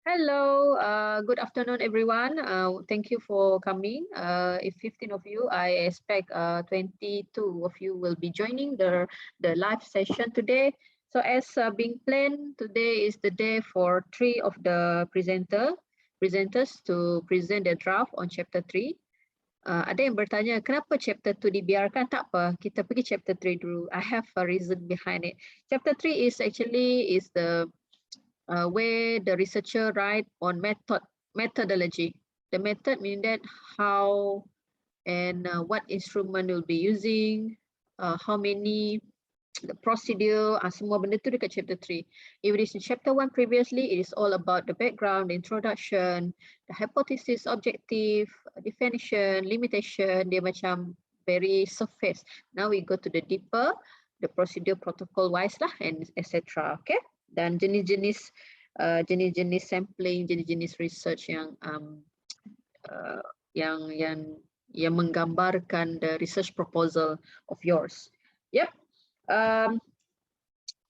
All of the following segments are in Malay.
Hello, good afternoon, everyone. Thank you for coming. If 15 of you, I expect 22 of you will be joining the live session today. So as being planned, today is the day for 3 of the presenters to present the draft on chapter 3. Ada yang bertanya, kenapa chapter 2 dibiarkan? Tak apa, kita pergi chapter 3 dulu. I have a reason behind it. Chapter 3 is the where the researcher write on methodology. The method means that how and what instrument will be using, how many, the procedure, semua benda tu dekat chapter 3. If it is in chapter 1 previously, it is all about the background, the introduction, the hypothesis, objective, definition, limitation, dia macam very surface. Now we go to the deeper, the procedure protocol wise lah, and etc. Okay. Dan jenis-jenis sampling, jenis-jenis research yang menggambarkan the research proposal of yours. Yep.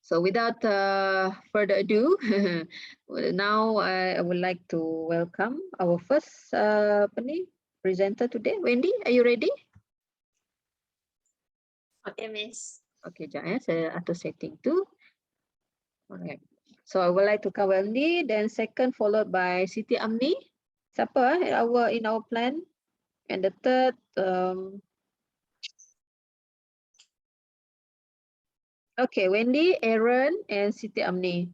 So without further ado, now I would like to welcome our first presenter today. Wendy, are you ready? Okay, Miss. Okay, jangan saya atur setting tu. Alright. So I would like to cover Wendy, then second followed by Siti Amni. Siapa in our plan? And the third, okay, Wendy, Aaron, and Siti Amni.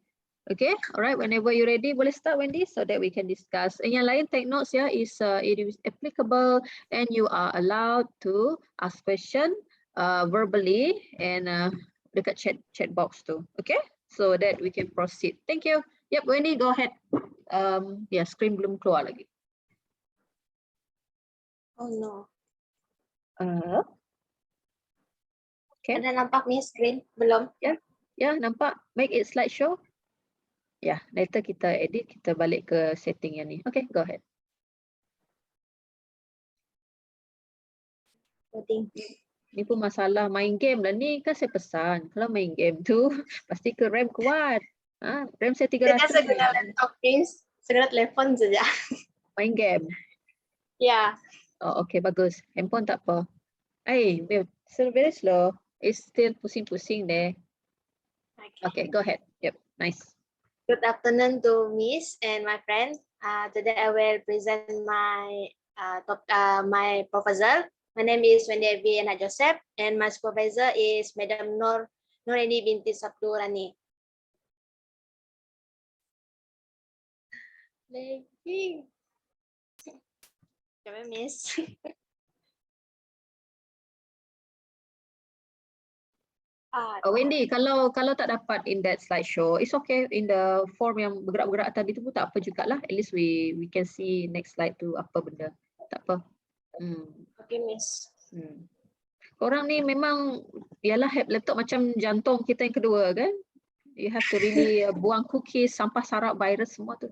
Okay, all right. Whenever you're ready, boleh start, Wendy, so that we can discuss. And yang lain, take notes ya. It is applicable, and you are allowed to ask question verbally and dekat chat box too. Okay, so that we can proceed. Thank you. Yep, Wendy, go ahead. Yeah, screen belum keluar lagi. Oh no. Okay. Ada nampak Miss screen? Belum? Ya, nampak. Make it slideshow. Ya, later kita edit, kita balik ke setting yang ni. Okay, go ahead. Ni pun masalah main game lah ni, kan saya pesan. Kalau main game tu, pasti ke RAM kuat. RAM saya 300. Saya guna laptop, Miss. Saya telefon saja. Main game? Ya. Oh, okay, bagus. Handphone tak apa. Still very slow. It's still pusing-pusing there. Okay, go ahead. Yep, nice. Good afternoon to Miss and my friend. Today I will present my my proposal. My name is Wendy Eviana Joseph, and my supervisor is Madam Norini binti Sabtu Rani. Coba Miss. Wendy, kalau tak dapat in that slideshow, it's okay. In the form yang bergerak-gerak tadi tu pun tak apa jugalah. At least we can see next slide tu apa benda. Tak apa. Okay, Miss. Korang ni memang ialah laptop macam jantung kita yang kedua kan? You have to really buang cookies, sampah sarap, virus semua tu.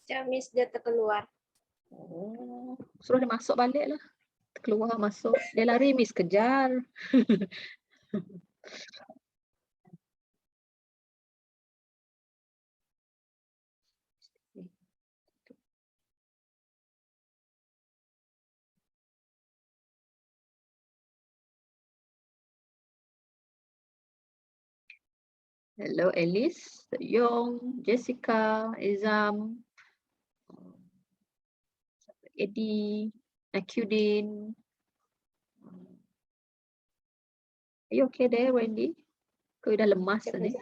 Coba Miss, dia terkeluar. Oh, suruh dia masuk balik lah. Keluar masuk, dia lari, Miss kejar. Hello Alice, Yong, Jessica, Izam, Eddie, Akudin. Are you okay there, Wendy? Kau dah lemas tadi.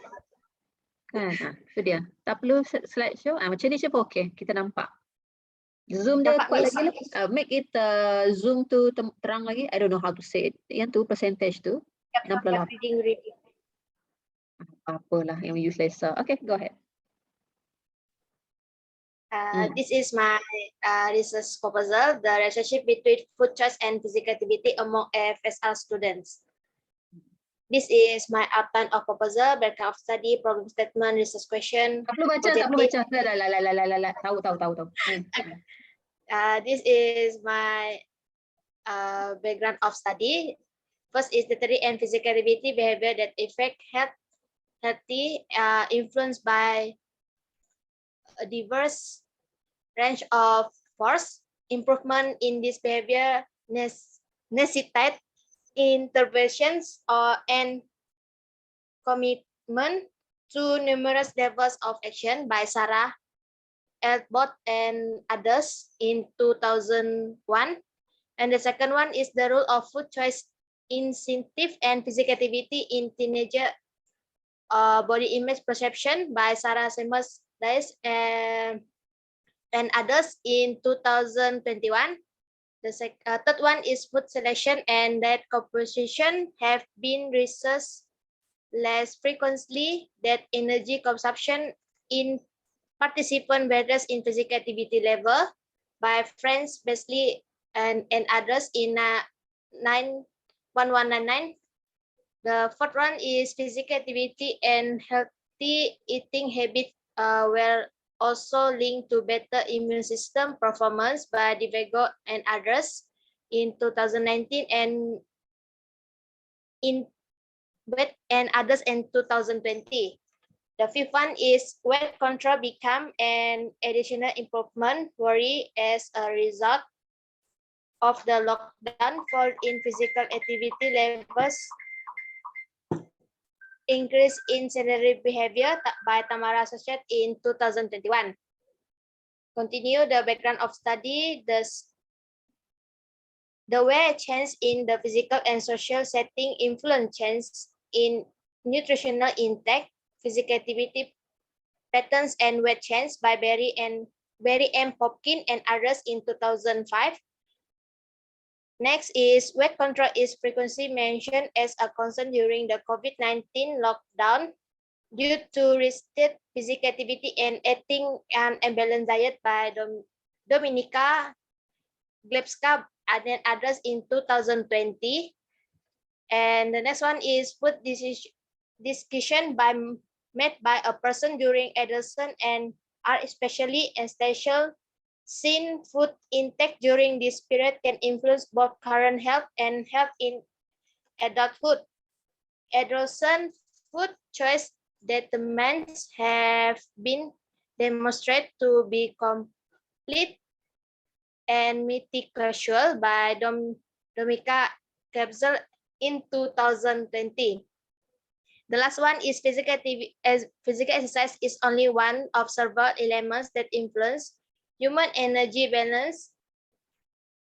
Kan, itu dia. Tak perlu slideshow. Macam ni je pun okay, kita nampak. Zoom dia kuat lagi lah. Make it zoom tu terang lagi. I don't know how to say it. Yang tu percentage tu. 68. Reading. Apalah yang use lesser. Okay, go ahead. This is my research proposal, the relationship between food choice and physical activity among FSR students. This is my outline of proposal, background of study, problem statement, research question. Tak perlu baca, tak perlu baca. Tahu. This is my background of study. First is the theory and physical activity behavior that affect health healthy, influenced by a diverse range of force. Improvement in this behavior necessitate interventions and commitment to numerous levels of action by Sarah Elbot and others in 2001. And the second one is the role of food choice incentive and physical activity in teenager body image perception by Srt606 and others in 2021. The third one is food selection and diet composition have been researched less frequently that energy consumption in participant varies in physical activity level by Franz Besley and others in 1199. The fourth one is physical activity and healthy eating habits were also linked to better immune system performance by Divego and others in 2019 and in wet and others in 2020. The fifth one is weight control become an additional improvement worry as a result of the lockdown fall in physical activity levels increase in sedentary behavior by Tamara Associate in 2021. Continue the background of study. The way change in the physical and social setting influence change in nutritional intake, physical activity patterns and weight change by Barry M. Popkin and others in 2005. Next is weight control is frequently mentioned as a concern during the COVID-19 lockdown due to restricted physical activity and eating an unbalanced diet by Dominika Glebska and others in 2020. And the next one is food discussion made by a person during adolescence and are especially essential since food intake during this period can influence both current health and health in adulthood. Adolescent food choice determinants have been demonstrated to be complete and meticulous by Dominika Kapsel in 2020. The last one is physical exercise is only one of several elements that influence human energy balance.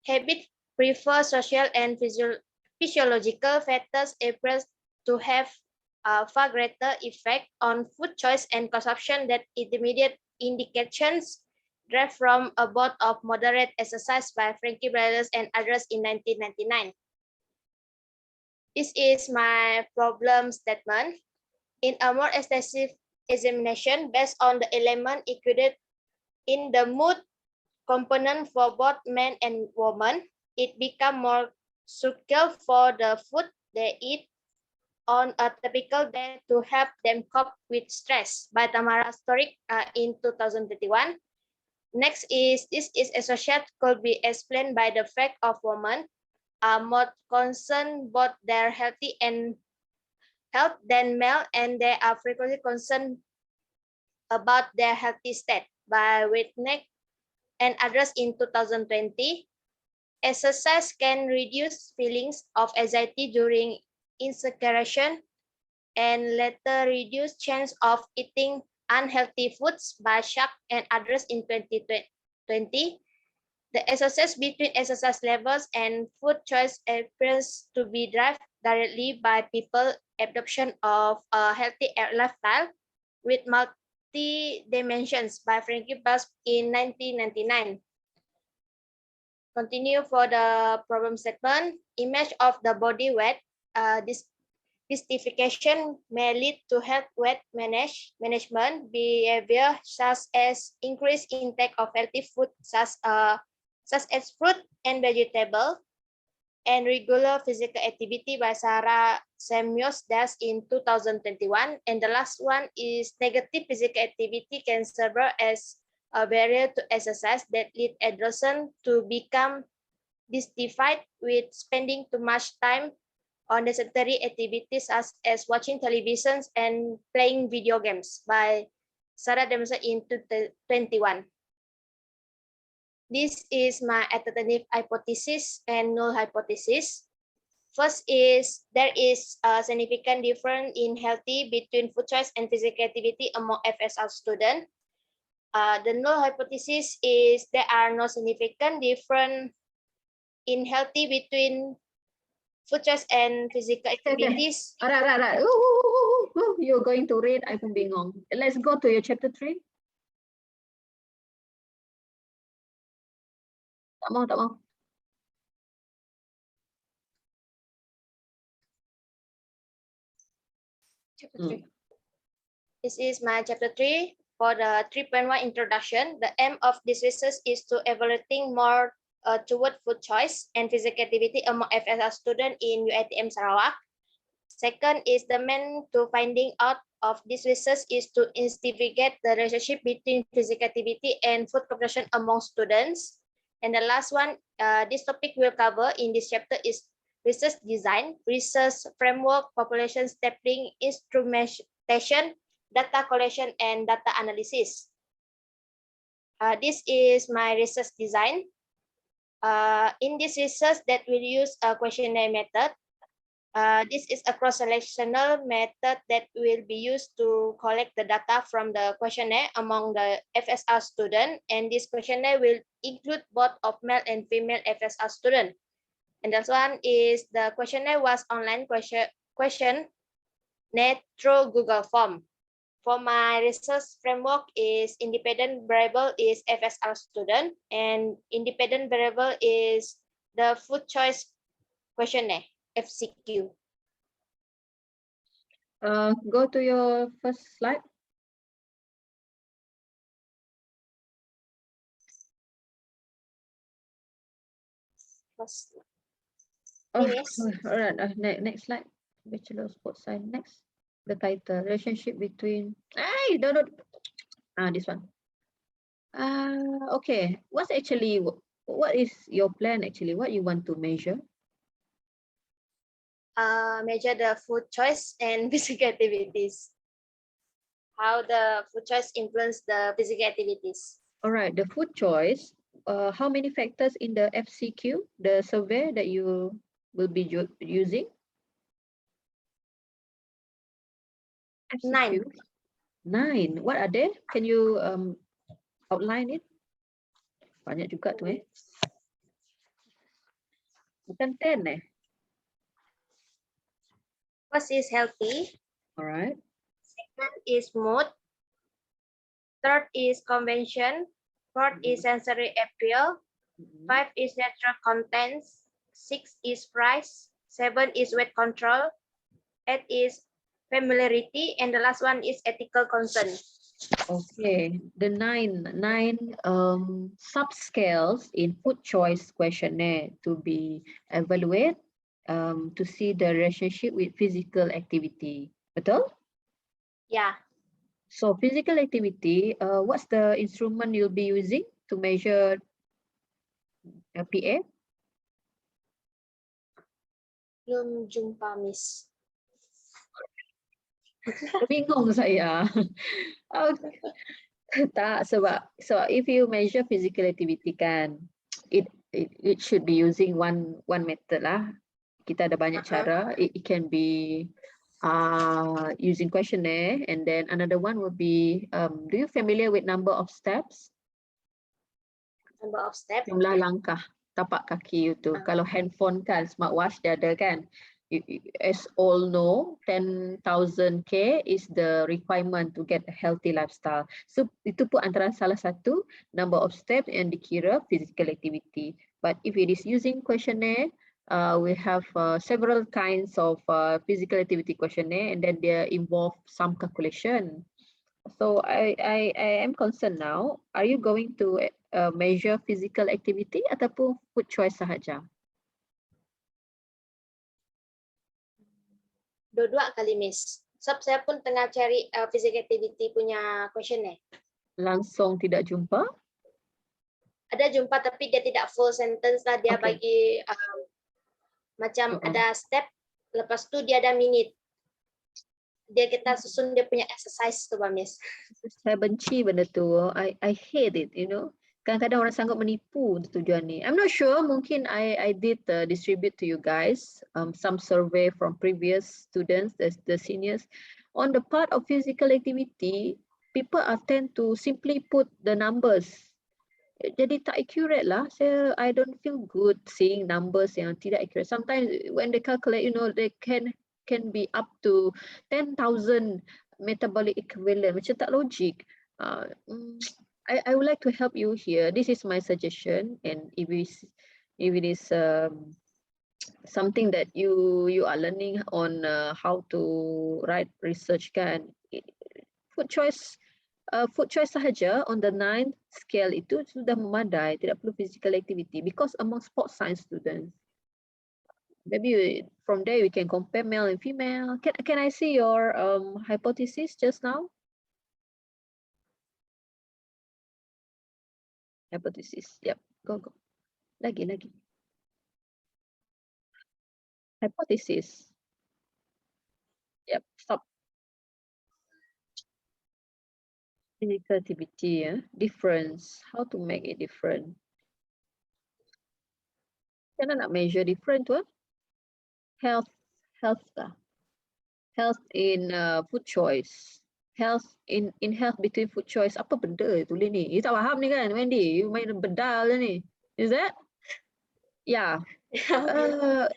Habit prefer social and physiological factors appear to have a far greater effect on food choice and consumption than intermediate indications derived from a bout of moderate exercise by Frankie Brothers and others in 1999. This is my problem statement. In a more extensive examination based on the element included in the mood component for both men and women, it becomes more suitable for the food they eat on a typical day to help them cope with stress by Tamara Storik in 2021. Next is this is associated could be explained by the fact of women are more concerned about their healthy and health than male, and they are frequently concerned about their healthy state by Whitney and others in 2020. Exercise can reduce feelings of anxiety during insecurity and later reduce chance of eating unhealthy foods by Shark and others in 2020. The association between exercise levels and food choice appears to be driven directly by people's adoption of a healthy lifestyle with multi-dimensions by Frankie Buss in 1999. Continue for the problem statement. Image of the body weight. This Justification may lead to health weight management behavior such as increased intake of healthy food such as fruit and vegetable and regular physical activity by Srt606 in 2021. And the last one is negative physical activity can serve as a barrier to exercise that lead adolescents to become dissatisfied with spending too much time on the sedentary activities such as watching televisions and playing video games by Srt606 in 2021. This is my alternative hypothesis and null hypothesis. First is there is a significant difference in healthy between food choice and physical activity among FSR students. The null hypothesis is there are no significant difference in healthy between food choice and physical activities. Right. You're going to read, I pun bingung. Let's go to your chapter 3. Tak mau. Chapter 3. This is my chapter 3 for the 3.1 introduction. The aim of this research is to evaluating more toward food choice and physical activity among FSR students in UiTM Sarawak. Second is the main to finding out of this research is to investigate the relationship between physical activity and food consumption among students. And the last one, this topic will cover in this chapter is research design, research framework, population stapling, instrumentation, data collection, and data analysis. This is my research design. In this research that will use a questionnaire method. This is a cross-selectional method that will be used to collect the data from the questionnaire among the FSR student, and this questionnaire will include both of male and female FSR student. And this one is the questionnaire was online questionnaire through Google Form. For my research framework is independent variable is FSR student, and independent variable is the food choice questionnaire. FCQ. Go to your first slide. All right. Next slide. Bachelor of Sports Science. Next, the title relationship between. This one. Okay. What is your plan actually? What you want to measure? Measure the food choice and physical activities. How the food choice influence the physical activities. All right, the food choice. How many factors in the FCQ, the survey that you will be using? FCQ? 9. What are they? Can you outline it? Banyak juga tu Bukan 10 First is healthy. All right. Second is mood. Third is convention. Fourth is sensory appeal. 5 is natural contents. 6 is price. 7 is weight control. 8 is familiarity, and the last one is ethical concern. Okay, the nine subscales in food choice questionnaire to be evaluated to see the relationship with physical activity. Betul? Yeah. So physical activity, what's the instrument you'll be using to measure PA? Belum jumpa, Miss. Bingung saya. Okay. Tak, sebab if you measure physical activity kan, it should be using one method lah. Kita ada banyak cara. It can be using questionnaire, and then another one would be do you familiar with number of steps? Number of steps. Jumlah langkah tapak kaki itu. Kalau handphone kan, smartwatch dia ada kan. As all know, 10,000 K is the requirement to get a healthy lifestyle. So itu pun antara salah satu number of steps yang dikira physical activity. But if it is using questionnaire, we have several kinds of physical activity questionnaire, and then they involve some calculation. So I am concerned now. Are you going to measure physical activity ataupun food choice sahaja? Dua-dua kali, Miss. Sebab saya pun tengah cari physical activity punya questionnaire. Langsung tidak jumpa? Ada jumpa tapi dia tidak full sentence lah. Dia bagi macam ada step. Lepas tu dia ada minute. Dia kita susun dia punya exercise tu, Miss. Saya benci benda tu. I hate it, you know. Kadang-kadang orang sanggup menipu untuk tujuan ni. I'm not sure, mungkin I did distribute to you guys some survey from previous students, the seniors. On the part of physical activity, people are tend to simply put the numbers. Jadi tak accurate lah. I don't feel good seeing numbers yang tidak accurate. Sometimes when they calculate, you know, they can be up to 10,000 metabolic equivalent. Macam tak logik. I would like to help you here. This is my suggestion, and if it is something that you are learning on how to write research kan, food choice sahaja on the 9th scale itu sudah memadai, tidak perlu physical activity, because among sports science students, maybe from there we can compare male and female. Can I see your hypothesis just now? Hypothesis, yep, go. Lagi. Hypothesis. Yep, stop. Physical activity, difference. How to make it different? Kita nak measure different tu. Health lah. Health in food choice. Health in health between food choice. Apa benda tulis ni? You tak faham ni kan, Wendy? You main bedal ni. Is that? Yeah.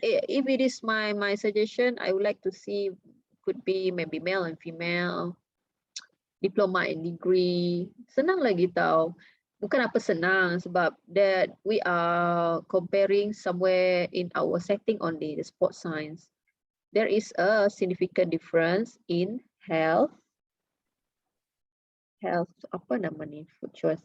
If it is my suggestion, I would like to see, could be maybe male and female, diploma and degree. Senang lagi tau. Bukan apa senang, sebab that we are comparing somewhere in our setting only, the sports science. There is a significant difference in health. Apa nama ni? Food choice.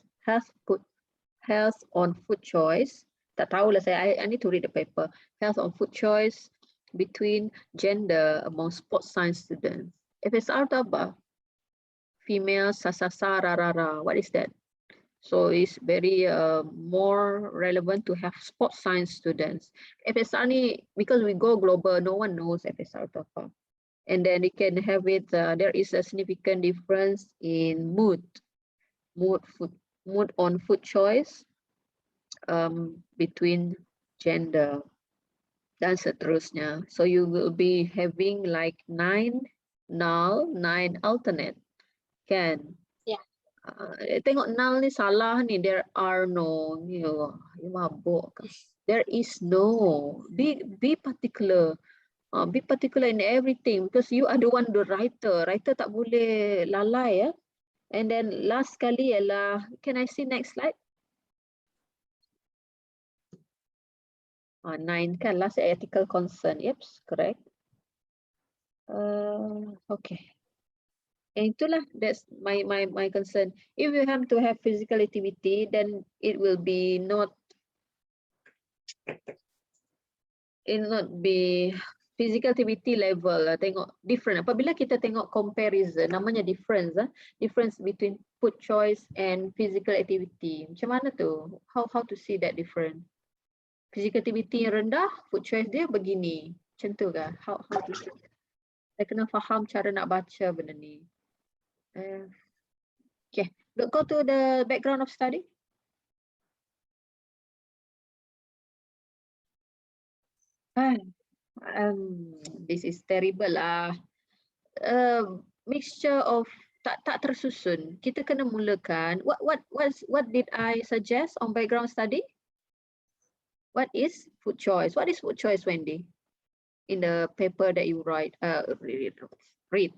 Health on food choice. Tak tahulah saya. I need to read the paper. Health on food choice between gender among sports science students. FSR tu apa? Female sasasa rarara. What is that? So it's very more relevant to have sports science students. FSR ni, because we go global, no one knows FSR tu apa. And then you can have it, there is a significant difference in mood on food choice between gender dan seterusnya. So you will be having like 9 null, 9 alternate, kan? Yeah. Tengok null ni salah ni. There are no, you mabuk. There is no. Be particular. Be particular in everything, because you are the one, the writer. Writer tak boleh lalai, ya. And then last kali ialah, can I see next slide? 9 kan, last ethical concern. Yep, correct. Okay. And itulah, that's my concern. If you have to have physical activity, then it will be not be physical activity level. Tengok different. Apabila kita tengok comparison, namanya difference. Difference between food choice and physical activity. Macam mana tu? How to see that different? Physical activity yang rendah, food choice dia begini. Macam tu kah? How to see? Saya kena faham cara nak baca benda ni. Okay, go to the background of study. This is terrible lah. Mixture of tak tersusun. Kita kena mulakan. What did I suggest on background study? What is food choice? What is food choice, Wendy? In the paper that you write, read.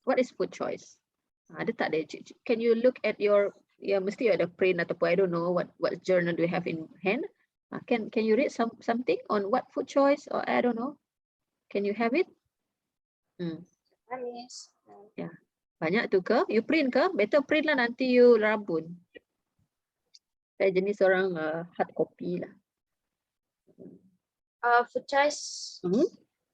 What is food choice? Ada tak ada? Can you look at your, mesti ada print ataupun I don't know what journal do you have in hand? Can you read something on what food choice, or I don't know? Can you have it? Yes. Yeah. Banyak tu ke? You print ke? Better print lah, nanti you rabun. Saya jenis orang hard copy lah. Food choice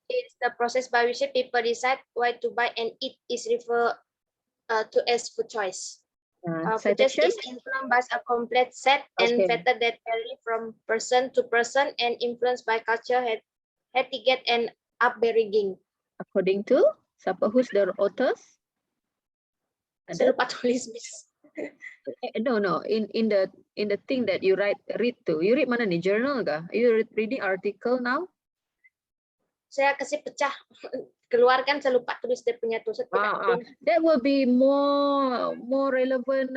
is the process by which people decide what to buy and eat is referred to as food choice. Food choice is influenced by a complete set and factors that vary from person to person and influenced by culture, etiquette, and upbringing. According to siapa? Who's the authors? Saya lupa tulis, Miss. No. In the thing that you read to. You read mana ni? Journal kah? Are you reading article now? Saya kasih pecah. Keluarkan, saya lupa tulis dia punya tulis. That will be more relevant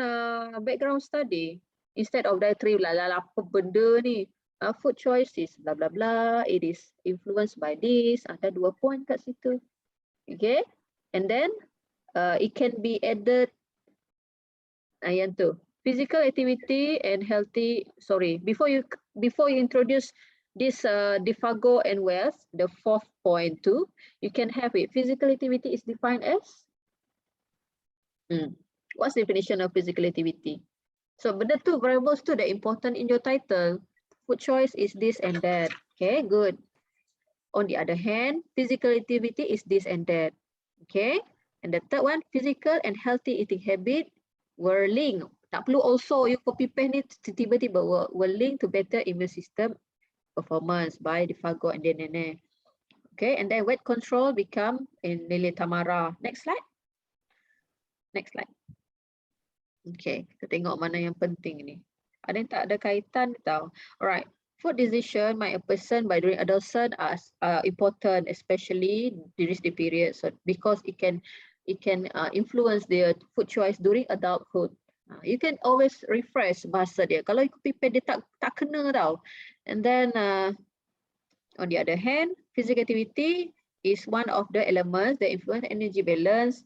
background study instead of dietary apa benda ni. Food choices blah blah blah, it is influenced by this. Ada 2 point kat situ. Okay, and then it can be added yang tu, physical activity and healthy. Sorry, before you introduce this Defago and Wells, the 4th point too, you can have it. Physical activity is defined as what's the definition of physical activity? So benda tu, variables tu that important in your title. Food choice is this and that. Okay, good. On the other hand, physical activity is this and that. Okay, and the third one, physical and healthy eating habit were linked. Tak perlu also you copy paste ni tiba-tiba were linked to better immune system performance by Defago and Denene. Okay, and then weight control become in Lily Tamara. Next slide. Next slide. Okay, kita tengok mana yang penting ni. Ada yang tak ada kaitan tau. Alright, food decision by a person by during adolescent are important, especially during the period, so because it can influence their food choice during adulthood. You can always refresh bahasa dia. Kalau you copy paste dia tak kena tau. And then on the other hand, physical activity is one of the elements that influence energy balance,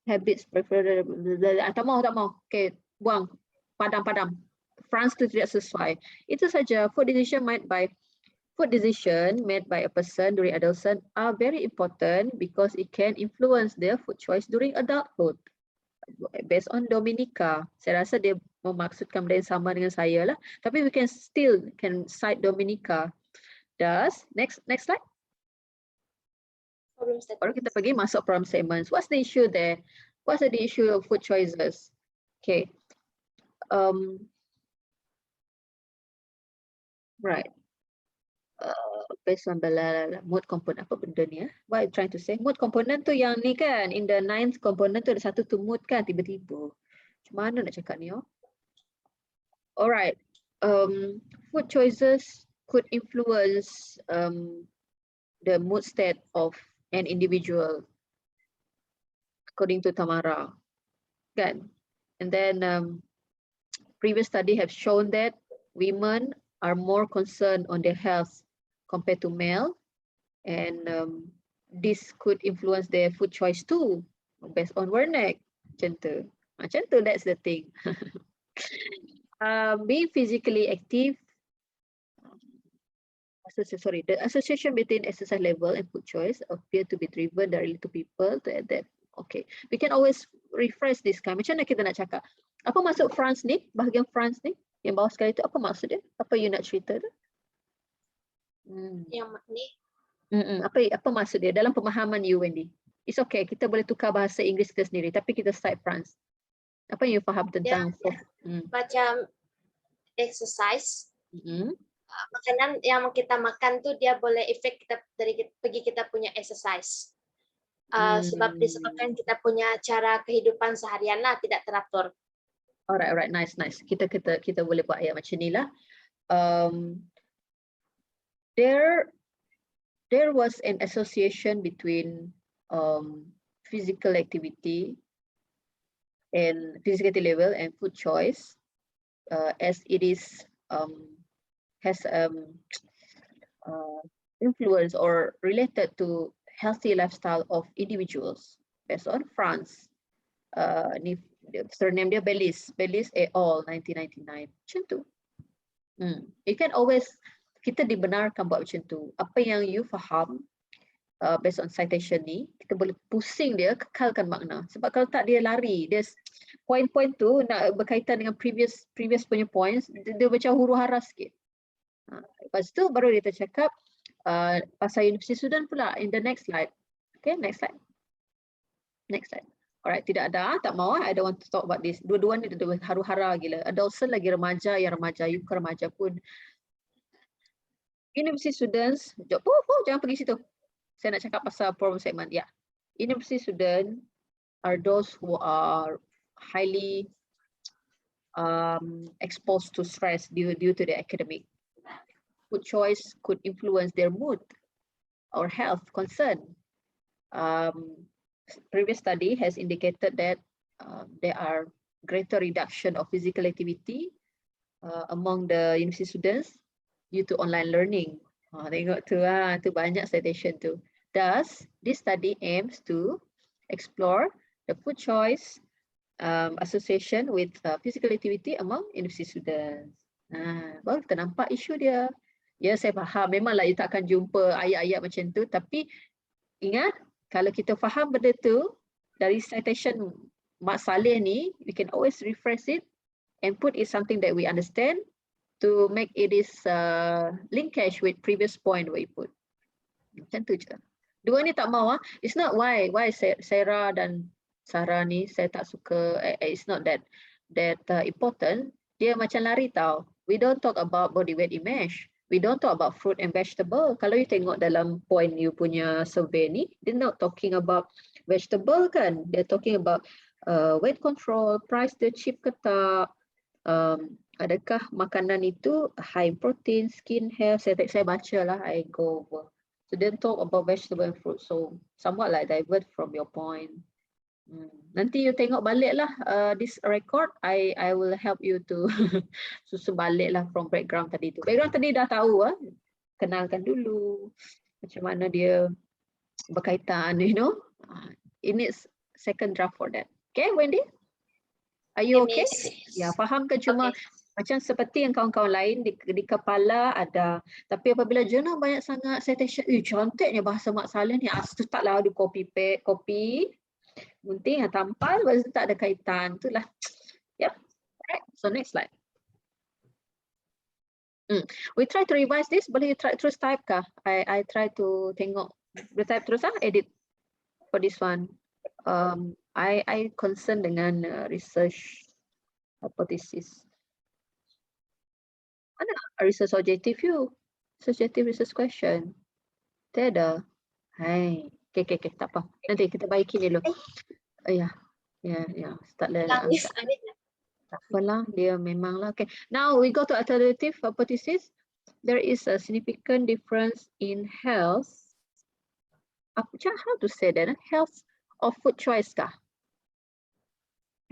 habits, tak mau. Okay, buang. Padam. France tu tidak sesuai. Itu saja. Food decision made by a person during adolescence are very important because it can influence their food choice during adulthood. Based on Dominica, saya rasa dia memaksudkan benda yang sama dengan saya lah. Tapi we can still cite Dominica. Next slide. Baru kita pergi masuk problem statements. What's the issue there? What's the issue of food choices? Okay. Right. Based on the mood component, apa benda ni? What I'm trying to say? Mood component tu yang ni kan, in the 9th component tu ada satu tu mood kan, tiba-tiba. Macam mana nak cakap ni? Alright. Food choices could influence the mood state of an individual, according to Tamara. Kan? And then previous study have shown that women are more concerned on their health compared to male, and this could influence their food choice too, based on Wernick. Macam tu, that's the thing. Being physically active, the association between exercise level and food choice appear to be driven directly to people to adapt. Okay, we can always refresh this kan. Macam mana kita nak cakap? Apa maksud France ni? Bahagian France ni? Yang bawah sekali tu apa maksud dia? Apa you nak cerita tu? Yang ni. Apa maksud dia dalam pemahaman you, Wendy? It's okay, kita boleh tukar bahasa Inggeris kita sendiri, tapi kita cite France. Apa yang you faham tentang macam exercise. Makanan yang kita makan tu dia boleh efek kita dari pergi kita punya exercise. Sebab disebabkan kita punya cara kehidupan seharian lah tidak teratur. Alright, nice. Kita boleh buat ayat macam ni lah. There was an association between physical activity and physical activity level and food choice, as it is has influence or related to healthy lifestyle of individuals based on France. Surname dia Bellis et al. 1999. Macam tu. You can always, kita dibenarkan buat macam tu. Apa yang you faham based on citation ni, kita boleh pusing dia, kekalkan makna. Sebab kalau tak dia lari, dia point-point tu nak berkaitan dengan previous punya points, dia macam huru-hara sikit. Lepas tu baru kita cakap pasal university student pula in the next slide. Okay, next slide. Alright, tidak ada, tak mau. I don't want to talk about this. Dua-dua ni dia haru-hara gila. Adolescent lagi remaja, yang remaja, you ke remaja pun. University students, jangan pergi situ. Saya nak cakap pasal problem statement. Yeah. University students are those who are highly exposed to stress due to the academic. Food choice could influence their mood or health concern. Previous study has indicated that there are greater reduction of physical activity among the university students due to online learning. Tengok tu, tu banyak citation tu. Thus, this study aims to explore the food choice association with physical activity among university students. Baru kita nampak isu dia. Ya, saya faham. Memanglah you tak akan jumpa ayat-ayat macam tu. Tapi ingat, kalau kita faham benda tu, dari citation Mak Saleh ni, we can always refresh it and put it something that we understand to make it is linkage with previous point where you put. Macam tu je. Dua ni tak mau. It's not why Sarah dan Sarah ni saya tak suka. It's not that important. Dia macam lari tau. We don't talk about body weight image. We don't talk about fruit and vegetable. Kalau you tengok dalam point you punya survey ni, they're not talking about vegetable kan. They're talking about weight control, price dia cheap ke tak, adakah makanan itu high protein, skin health. Saya baca lah, I go over. So then talk about vegetable and fruit. So somewhat like divert from your point. Nanti you tengok balik lah this record. I will help you to susun balik lah from background tadi tu. Background tadi dah tahu kenalkan dulu macam mana dia berkaitan, you know. It needs second draft for that. Okay, Wendy? Are you okay? Ya, faham ke? Cuma macam seperti yang kawan-kawan lain di kepala ada. Tapi apabila jurnal banyak sangat citation, cantiknya bahasa Mak Saleh ni. Taklah ada copy. Gunting tampal, lepas tu tak ada kaitan. Itulah. Yep. Alright. So next slide. We try to revise this. Boleh you try terus type kah? I try to tengok. Boleh type terus edit for this one. I concern dengan research hypothesis. Mana research objective you? Subjective research question. Tiada. Hai. Okay, tak apa. Nanti kita baikin dulu. Ya. Start lah. Tak apalah, dia memanglah. Okay. Now we go to alternative hypothesis. There is a significant difference in health. How to say that? Health of food choice kah?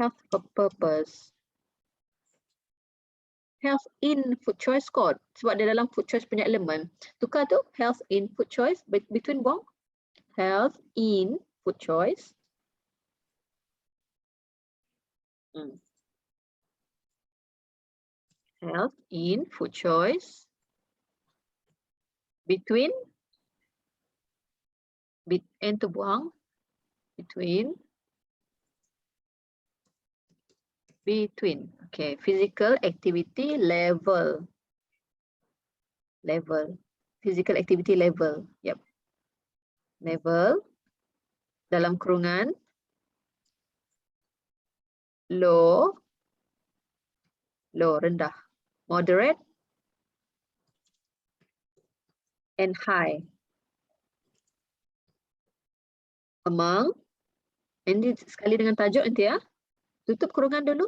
Health purpose. Health in food choice kot. Sebab dia dalam food choice punya elemen. Tukar tu, health in food choice between buang. Health in food choice. Health in food choice. Between. And tu buang. Between. Okay, physical activity level. Physical activity level. Yep. Level. Dalam kurungan. Low, rendah. Moderate. And high. Among. Ini sekali dengan tajuk nanti ya. Tutup kurungan dulu.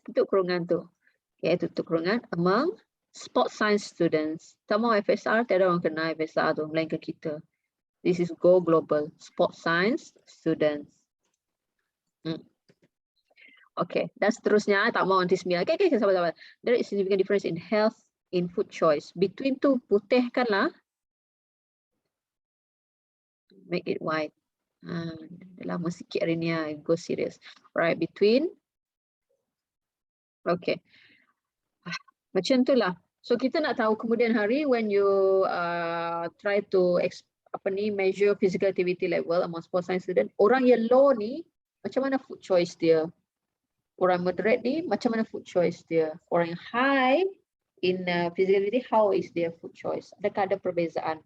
Tutup kurungan tu. Okay, tutup kurungan. Among sport science students. Tak mau FSR, tiada orang kenal FSR tu, melainkan kita. This is go global. Sport science students. Okay, dan seterusnya. Tak mau nanti 9. Okay, sabar. There is significant difference in health in food choice. Between tu putihkan lah. Make it white. Lama sikit hari ni, go serious. Right, between. Okay. Macam tu lah. So kita nak tahu kemudian hari when you try to measure physical activity level among sport science student, orang yang low ni macam mana food choice dia? Orang moderate ni macam mana food choice dia? Orang yang high in physical activity, how is their food choice? Adakah ada perbezaan?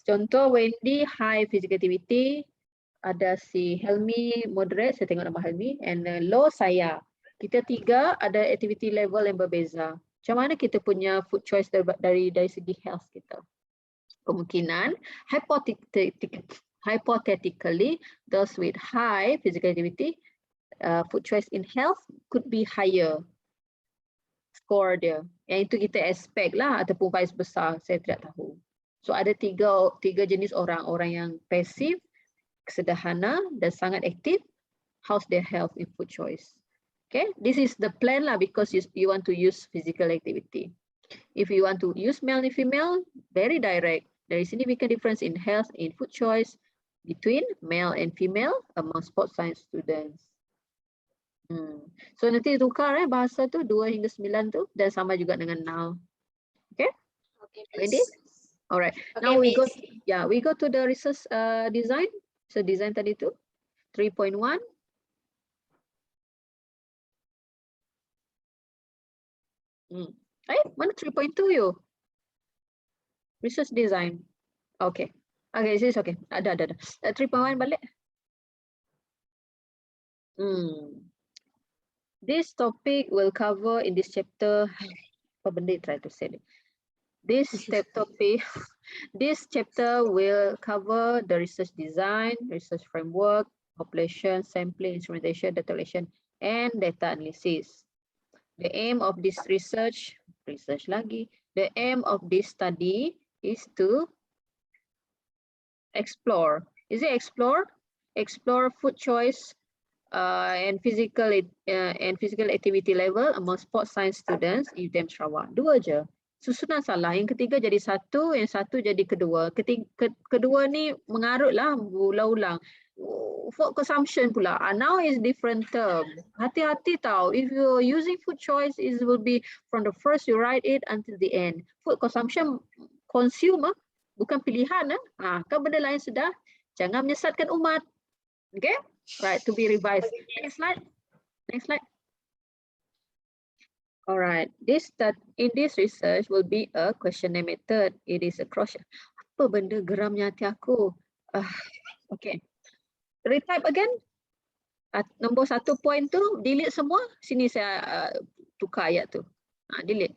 Contoh Wendy high physical activity, ada si Helmi moderate, saya tengok nama Helmi, and low saya. Kita tiga ada activity level yang berbeza. Macam mana kita punya food choice dari segi health kita? Kemungkinan hypothetically, those with high physical activity, food choice in health could be higher score dia. Yang itu kita expect lah ataupun vice besar, saya tidak tahu. So ada tiga jenis orang yang pasif, sederhana dan sangat aktif. How's their health in food choice? Okay, this is the plan lah, because you want to use physical activity. If you want to use male and female, very direct. There is significant difference in health in food choice between male and female among sports science students. So nanti tukar bahasa tu 2 hingga 9 tu dan sama juga dengan now. Okay? Okay, Ready? Alright. Okay, now we go to the research design. So design tadi tu 3.1. Mana 3.2 you? Research design. Okay. Okay, this is okay. Ada. 3.1 balik. This topic will cover in this chapter. Apa benda try to say? This chapter will cover the research design, research framework, population, sampling, instrumentation, data collection, and data analysis. The aim of this research lagi. The aim of this study is to explore. Is it explore? Explore food choice and physical activity level among sports science students in UTM Sarawak. 2 je. Susunan salah. Yang ketiga jadi 1, yang 1 jadi kedua. Kedua ni mengarutlah ulang-ulang. Food consumption pula. Now is different term. Hati-hati tau. If you're using food choice, it will be from the first you write it until the end. Food consumption, consumer, bukan pilihan. Kan benda lain sudah. Jangan menyesatkan umat. Okay? Right, to be revised. Next slide. All right. In this research will be a questionnaire method. It is a cross. Apa benda geramnya hati aku? Okay. Retype again. Nombor 1 point tu delete semua. Sini saya tukar ayat tu. Delete.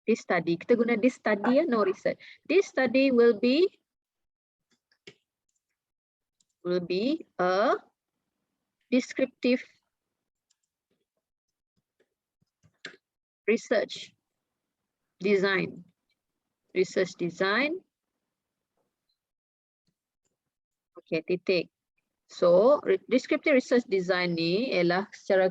This study. Kita guna this study no research. This study will be a descriptive research design. Okay, titik. So, descriptive research design ni ialah secara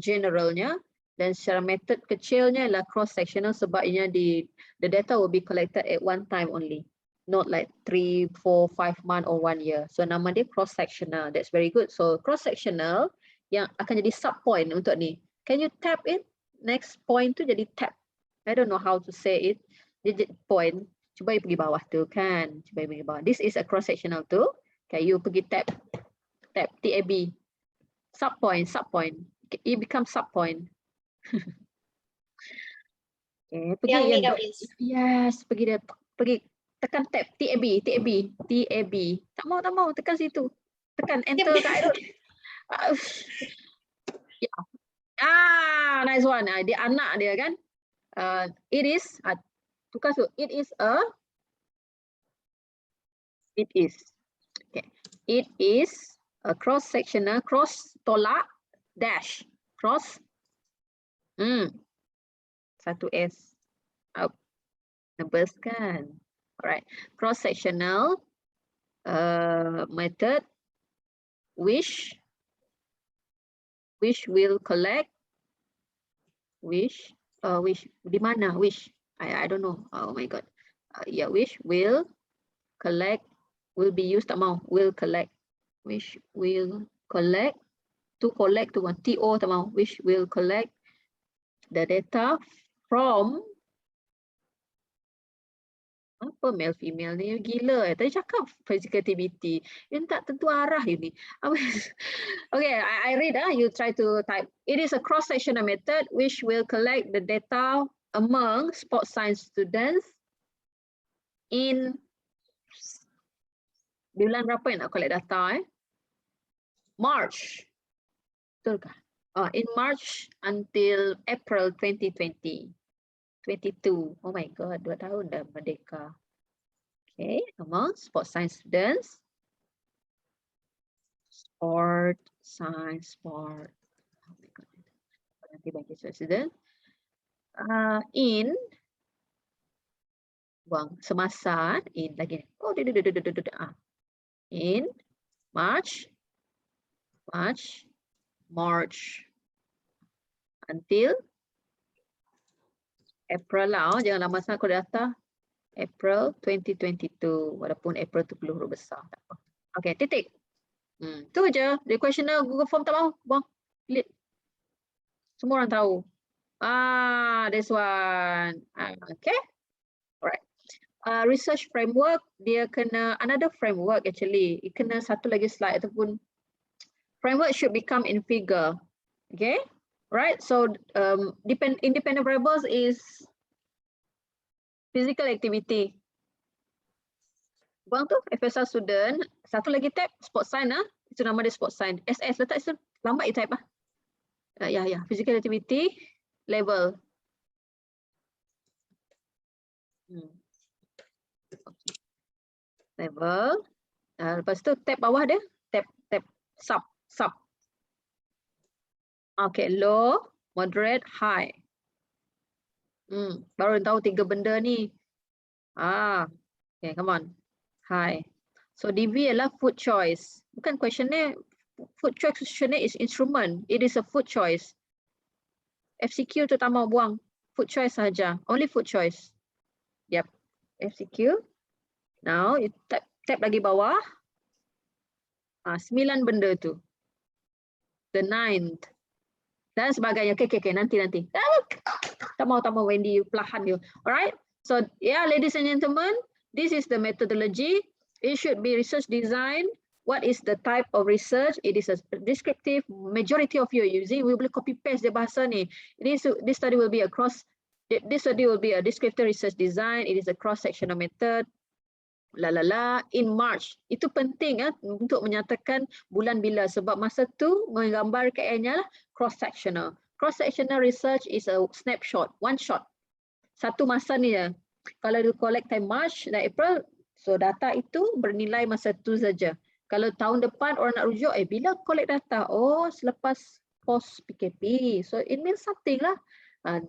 generalnya, dan secara method kecilnya ialah cross sectional, sebabnya the data will be collected at one time only, not like 3, 4, 5 months or 1 year. So nama dia cross sectional. That's very good. So cross sectional yang akan jadi sub point untuk ni. Can you tap it? Next point tu jadi tap. I don't know how to say it. Dia point. Cuba you pergi bawah tu kan. Cuba you pergi bawah. This is a cross sectional tu. Okay, you pergi tap. TAB. Sub point. It becomes sub point. Okay, pergi yang yes, pergi tekan tab TAB. Tak mau tekan situ. Tekan enter kat Airut. Nice one. Dia anak dia kan. It is tukar tu. It is. Okay. It is a cross sectional, cross tolak dash cross. 1 S. Up. Numbers kan. Alright. Cross sectional method which will collect di mana I don't know. Oh my god. Which will collect, will be used, tak mau, will collect, which will collect, to collect tu TO tak mau, which will collect the data from apa male female ni gila tadi cakap physical activity yang tak tentu arah ini. Okay, I read. You try to type. It is a cross sectional method which will collect the data among sports science students in bulan berapa yang nak collect data March Betul kah? In March until April 2020. 22. Oh my God, 2 tahun dah merdeka. Okay, among sports science students. Sport, science, sport. Oh my God. Nanti bagi student. In buang semasa in lagi. Oh, in March until April lah. Oh, jangan lama sangat kalau data. April 2022. Walaupun April tu perlu huruf besar. Okay, titik. Tu je. The questionnaire Google Form tak mau. Buang. Delete. Semua orang tahu. This one. Okay. Alright. Research framework, dia kena another framework actually. It kena satu lagi slide ataupun framework should become in figure. Okay. Right. So independent variables is physical activity. Buang tu FSR student. Satu lagi tab sport science itu nama dia sport science. SS letak itu lambat type ya. Physical activity level. Level. Lepas tu tab bawah dia tab sub. Okay, low, moderate, high. Baru tahu 3 benda ni. Okay, come on. High. So DV adalah food choice. Bukan questionnaire. Food choice questionnaire is instrument. It is a food choice. FCQ tu tak mau buang. Food choice saja. Only food choice. Yep. FCQ. Now, you tap lagi bawah. 9 benda tu. The 9th. Dan sebagainya. Okay. Nanti. Tak mau Wendy, perlahan you. Alright. So, yeah, ladies and gentlemen, this is the methodology. It should be research design. What is the type of research? It is a descriptive. Majority of you are using. We will copy paste the bahasa ni. This study will be a descriptive research design. It is a cross-sectional method. In March. Itu penting untuk menyatakan bulan bila sebab masa tu menggambar KL-nya cross-sectional. Cross-sectional research is a snapshot, one shot. Satu masa ni ya. Kalau you collect time March dan April, so data itu bernilai masa tu saja. Kalau tahun depan orang nak rujuk, bila collect data? Oh, selepas post PKP. So it means something lah.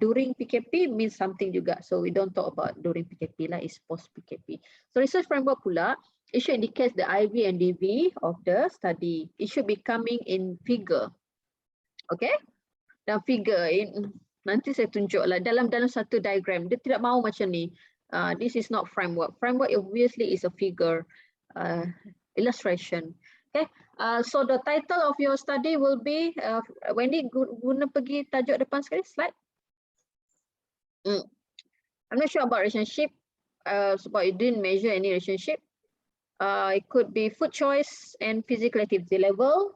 During PKP means something juga. So we don't talk about during PKP lah, it's post PKP. So research framework pula, it should indicate the IV and DV of the study. It should be coming in figure. Okay? Dan figure, nanti saya tunjuklah dalam satu diagram. Dia tidak mahu macam ni. This is not framework. Framework obviously is a figure, illustration. Okay? So the title of your study will be, Wendy, guna pergi tajuk depan sekali, slide. I'm not sure about relationship, but it didn't measure any relationship. It could be food choice and physical activity level.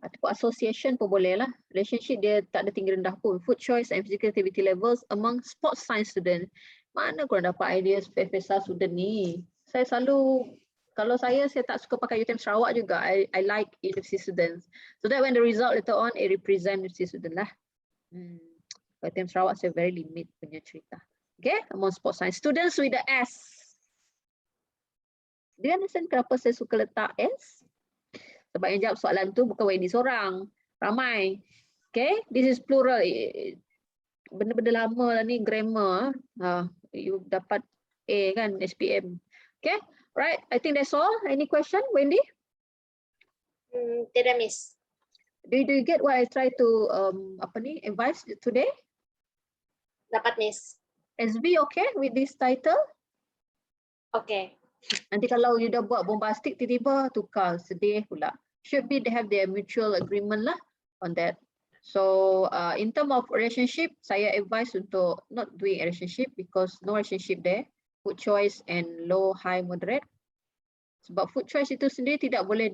Ataupun association pun boleh lah. Relationship dia tak ada tinggi rendah pun. Food choice and physical activity levels among sports science student. Mana korang dapat idea FSR student ni? Saya selalu, kalau saya tak suka pakai UTM Sarawak juga. I like university students. So that when the result later on, it represent university student lah. UTM Sarawak saya very limit punya cerita. Okay, among sports science students with the S. Do you understand kenapa saya suka letak S? Sebab yang jawab soalan tu bukan Wendy seorang, ramai. Okay, this is plural. Benda-benda lama lah ni, grammar. You dapat A kan, SPM. Okay, right. I think that's all. Any question, Wendy? Tidak, Miss. Do you get what I try to advise today? Dapat, Miss. SB okay with this title? Okay. Nanti kalau you dah buat bombastic tiba-tiba tukar, sedih pula. Should be they have their mutual agreement lah on that. So in term of relationship, saya advise untuk not doing a relationship because no relationship there. Food choice and low, high, moderate. Sebab food choice itu sendiri tidak boleh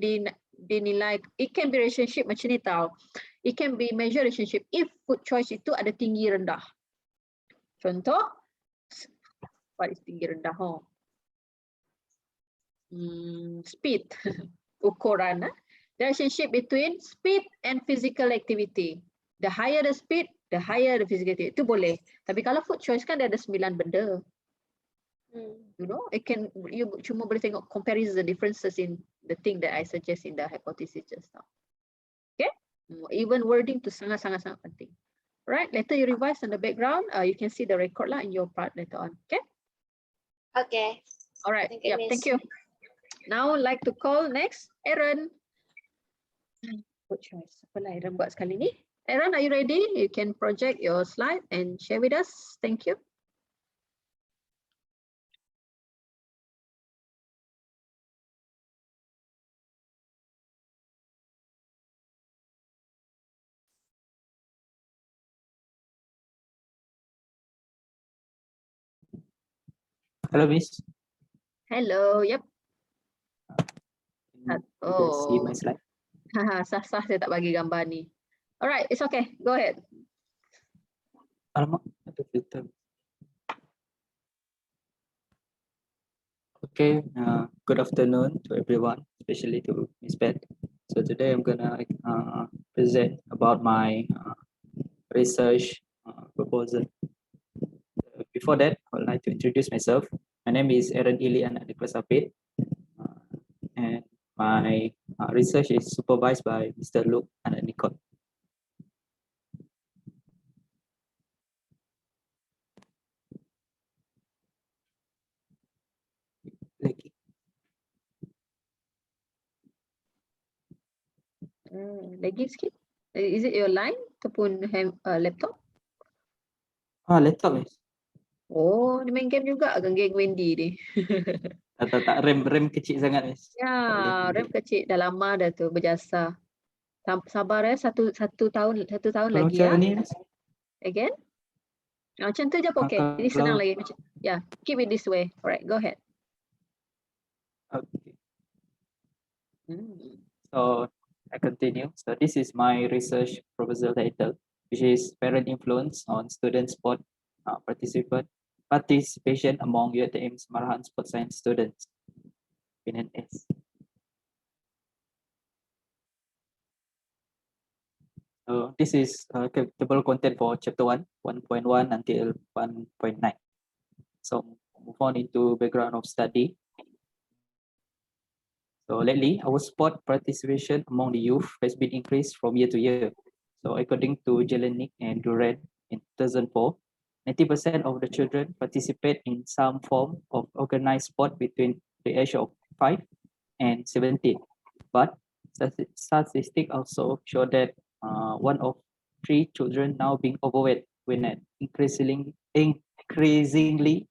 dinilai. It can be relationship macam ni tau. It can be measure relationship if food choice itu ada tinggi rendah. Contoh, what is tinggi rendah? Speed, ukuran. Relationship between speed and physical activity. The higher the speed, the higher the physical activity. Itu boleh. Tapi kalau food choice kan dia ada 9 benda. You know, you cuma boleh tengok comparison differences in the thing that I suggest in the hypothesis just now. Okay? Even wording tu sangat penting. Right, later you revise on the background. You can see the record lah in your part later on. Okay? Okay. All right. Thank you, Miss. Thank you. Now, like to call next, Aaron. Good choice. Apa lah Aaron buat sekali ni? Aaron, are you ready? You can project your slide and share with us. Thank you. Hello, Miss. Hello. Yep. You can see my slide. Sah-sah saya tak bagi gambar ni. Alright, it's okay. Go ahead. Alamak, ada filter. Okay, good afternoon to everyone, especially to Miss Beth. So today I'm gonna present about my research proposal. Before that, I would like to introduce myself. My name is Aaron Ili Anak Nicholas Apit, and my research is supervised by Mr. Luke Anak Nicole. Lagi sikit. Is it your line ataupun laptop? Laptop, Miss. Oh, dia main game juga kan geng Wendy ni. Tak, rem kecil sangat, Miss. Ya, rem kecil dah lama dah tu berjasa. Sabar ya, satu tahun lagi ya. Macam ni, Miss. Again? Macam tu je pun okay. Ini senang lagi. Yeah, keep it this way. Alright, go ahead. Okay. So I continue. So this is my research proposal title, which is parent influence on student sport participation among UiTM's Marahan Sport Science students. PNS. So this is table content for chapter 1.1 until 1.9. So move on into background of study. So lately, our sport participation among the youth has been increased from year to year. So according to Jelinek and Duran in 2004, 90% of the children participate in some form of organized sport between the age of 5 and 17. But statistics also show that 1 of 3 children now being overweight when an increasingly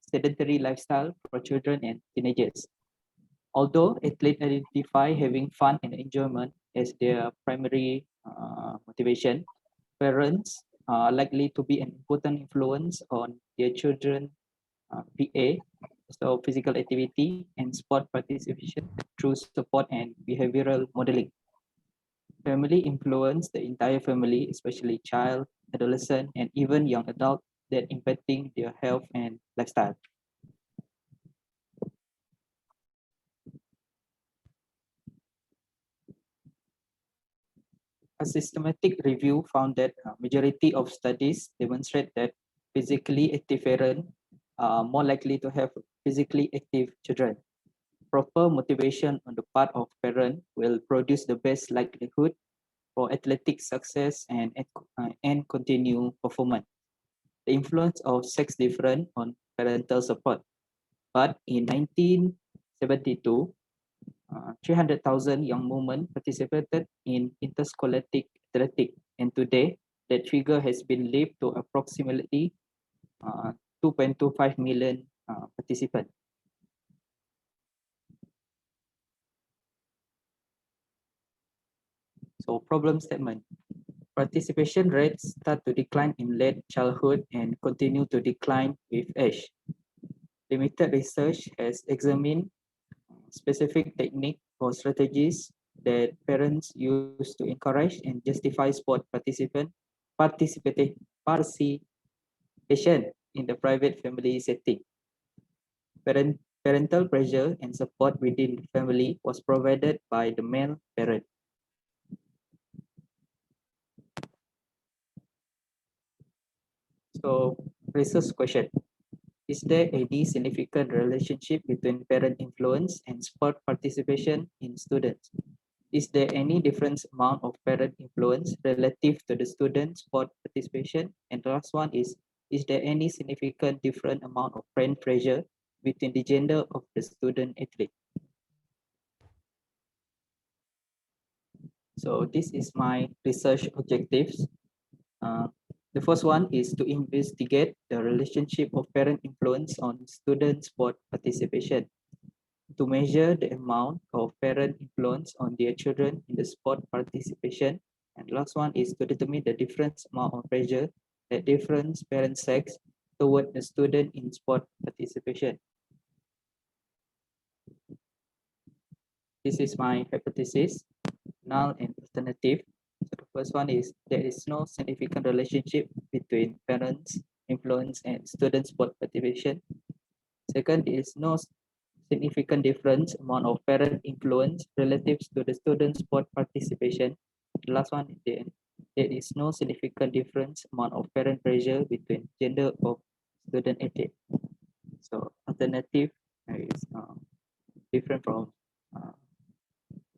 sedentary lifestyle for children and teenagers. Although athletes identify having fun and enjoyment as their primary motivation, parents are likely to be an important influence on their children PA, so physical activity and sport participation through support and behavioral modeling. Family influence the entire family, especially child, adolescent, and even young adult, that impacting their health and lifestyle. A systematic review found that majority of studies demonstrate that physically active parents are more likely to have physically active children. Proper motivation on the part of parent will produce the best likelihood for athletic success and continue performance. The influence of sex different on parental support. But in 1972, 300,000 young women participated in interscholastic athletics, and today that figure has been lifted to approximately 2.25 million participants. So problem statement. Participation rates start to decline in late childhood and continue to decline with age. Limited research has examined specific technique or strategies that parents use to encourage and justify sport participation in the private family setting. Parental pressure and support within the family was provided by the male parent. So research question. Is there any significant relationship between parent influence and sport participation in students? Is there any different amount of parent influence relative to the student sport participation? And the last one is there any significant different amount of parent pressure between the gender of the student athlete? So this is my research objectives. Uh, the first one is to investigate the relationship of parent influence on student sport participation, to measure the amount of parent influence on their children in the sport participation. And last one is to determine the different amount of pressure that different parent sex toward the student in sport participation. This is my hypothesis, null and alternative. So the first one is there is no significant relationship between parents influence and student sport participation. Second is no significant difference amount of parent influence relative to the student sport participation. The last one is there is no significant difference amount of parent pressure between gender of student athlete. So alternative is different uh,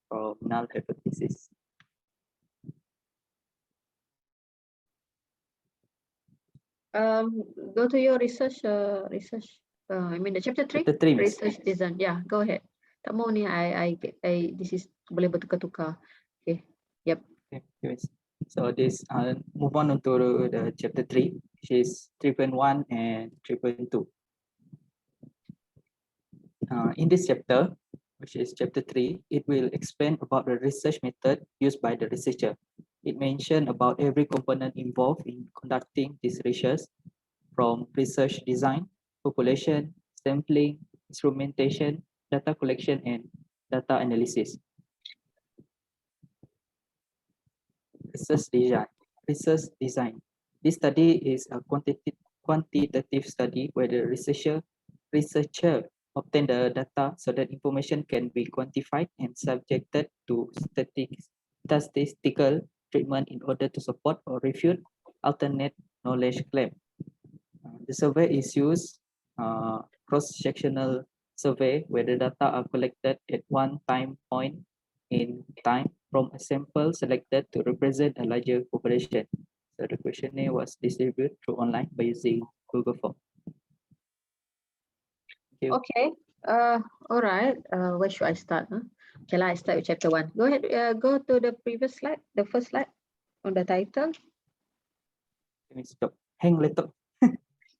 from null hypothesis. Go to your research. I mean the chapter 3. Chapter 3, Miss. Research design. Yeah, go ahead. Tak mau ni, this is boleh bertukar-tukar. Okay. Yep. Okay, Miss. So this move on to the chapter 3, which is 3.1 and 3.2. In this chapter, which is chapter 3, it will explain about the research method used by the researcher. It mentioned about every component involved in conducting this research, from research design, population, sampling, instrumentation, data collection, and data analysis. Research design. Research design. This study is a quantitative study where the researcher obtain the data so that information can be quantified and subjected to statistical treatment in order to support or refute alternate knowledge claim. The survey is used cross-sectional survey where the data are collected at one time point in time from a sample selected to represent a larger population. So the questionnaire was distributed through online by using Google Form. Thank you. Okay. All right. Where should I start? Huh? Okay, I start with chapter 1. Go ahead. Go to the previous slide, the first slide on the title. Let me stop. Hang laptop.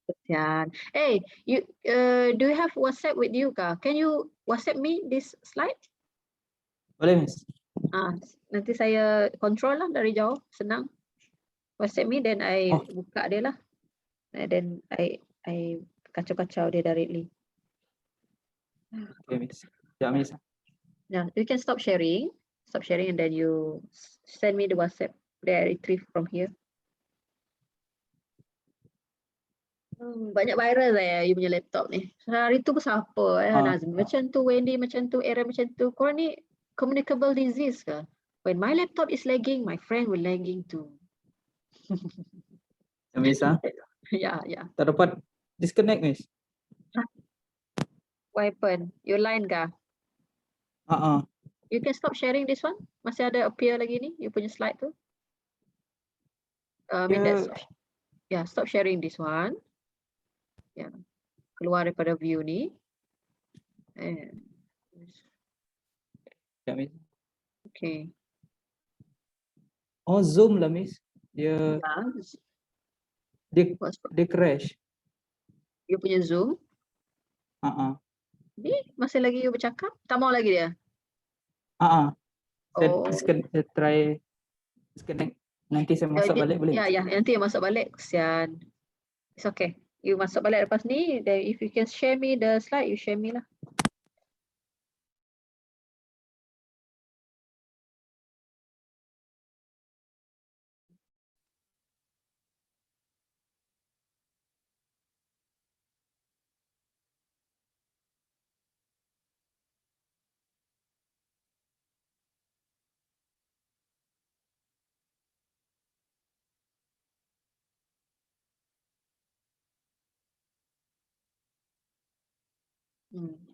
Kesian. Hey, you do you have WhatsApp with you, Kak? Can you WhatsApp me this slide? Boleh, Miss? Nanti saya control lah dari jauh, senang. WhatsApp me, then I buka dia lah. And then I kacau-kacau dia directly. Okay, Miss. Yeah, Miss. Yeah, you can stop sharing. Stop sharing and then you send me the WhatsApp. Then I retrieve from here. Banyak viral saya you punya laptop ni. Hari tu pasal apa? Nazmi macam tu, Wendy macam tu, Aaron macam tu. Korang ni communicable disease ke? When my laptop is lagging, my friend will lagging too. Miss, Ya. tak dapat disconnect, Miss. What happened? Your line kah? You can stop sharing this one. Masih ada appear lagi ni, you punya slide tu. I mean that's, yeah, stop sharing this one. Yeah. Keluar daripada view ni. And Ya, Miss. okay. Oh, Zoom lah, Miss. Dia crash. You punya Zoom. Ni masih lagi you bercakap? Tak mau lagi dia? Saya try disconnect. Nanti saya masuk balik boleh? Ya, nanti you masuk balik. Kesian. It's okay. You masuk balik lepas ni, then if you can share me the slide, you share me lah.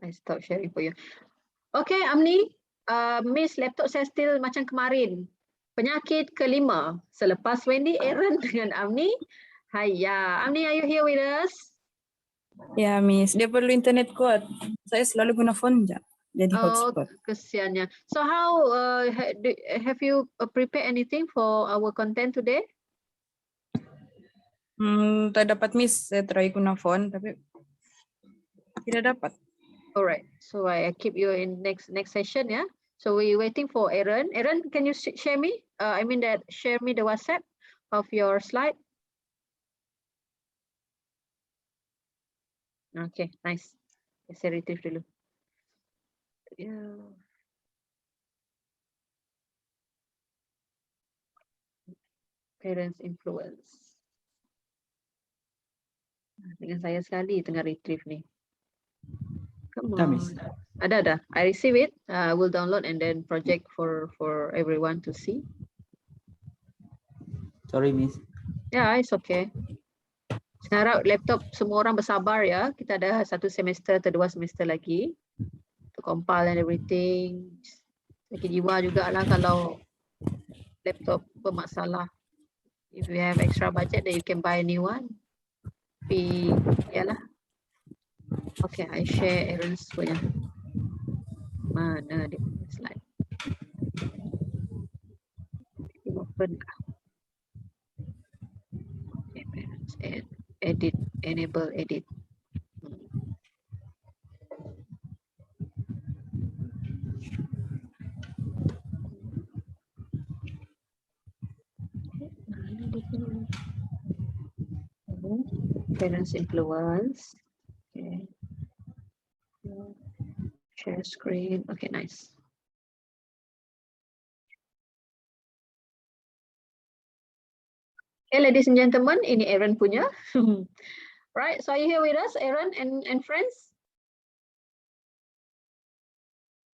I stop sharing for you. Okay, Amni, Miss laptop saya still macam kemarin. Penyakit kelima. Selepas Wendy, Aaron dengan Amni. Hiya, Amni, are you here with us? Ya, Miss. Dia perlu internet kuat. Saya selalu guna phone je. Jadi Oh, hotspot. kesiannya. So how have you prepared anything for our content today? Tak dapat, Miss. Saya try guna phone tapi tidak dapat. Alright, so I keep you in next session, yeah. So we're waiting for Aaron. Aaron, can you share me? Share me the WhatsApp of your slide. Okay, nice. Saya retrieve dulu. Yeah. Parents influence. Dengan saya sekali tengah retrieve ni. Come Dah, on. Miss. Ada. I receive it. I will download and then project for everyone to see. Sorry, Miss. Yeah, it's okay. Saya harap laptop semua orang bersabar ya. Kita ada 1 semester atau 2 semester lagi to compile and everything. Sakit jiwa jugalah kalau laptop bermasalah. If you have extra budget, then you can buy a new one. Tapi yalah. Okay, I share Aaron's punya. Mana dia punya slide? Open. Okay, parents, edit, enable, edit. Parents influence. Okay. Share screen. Okay, nice. Okay, ladies and gentlemen, ini Aaron punya. Right, so are you here with us, Aaron and friends?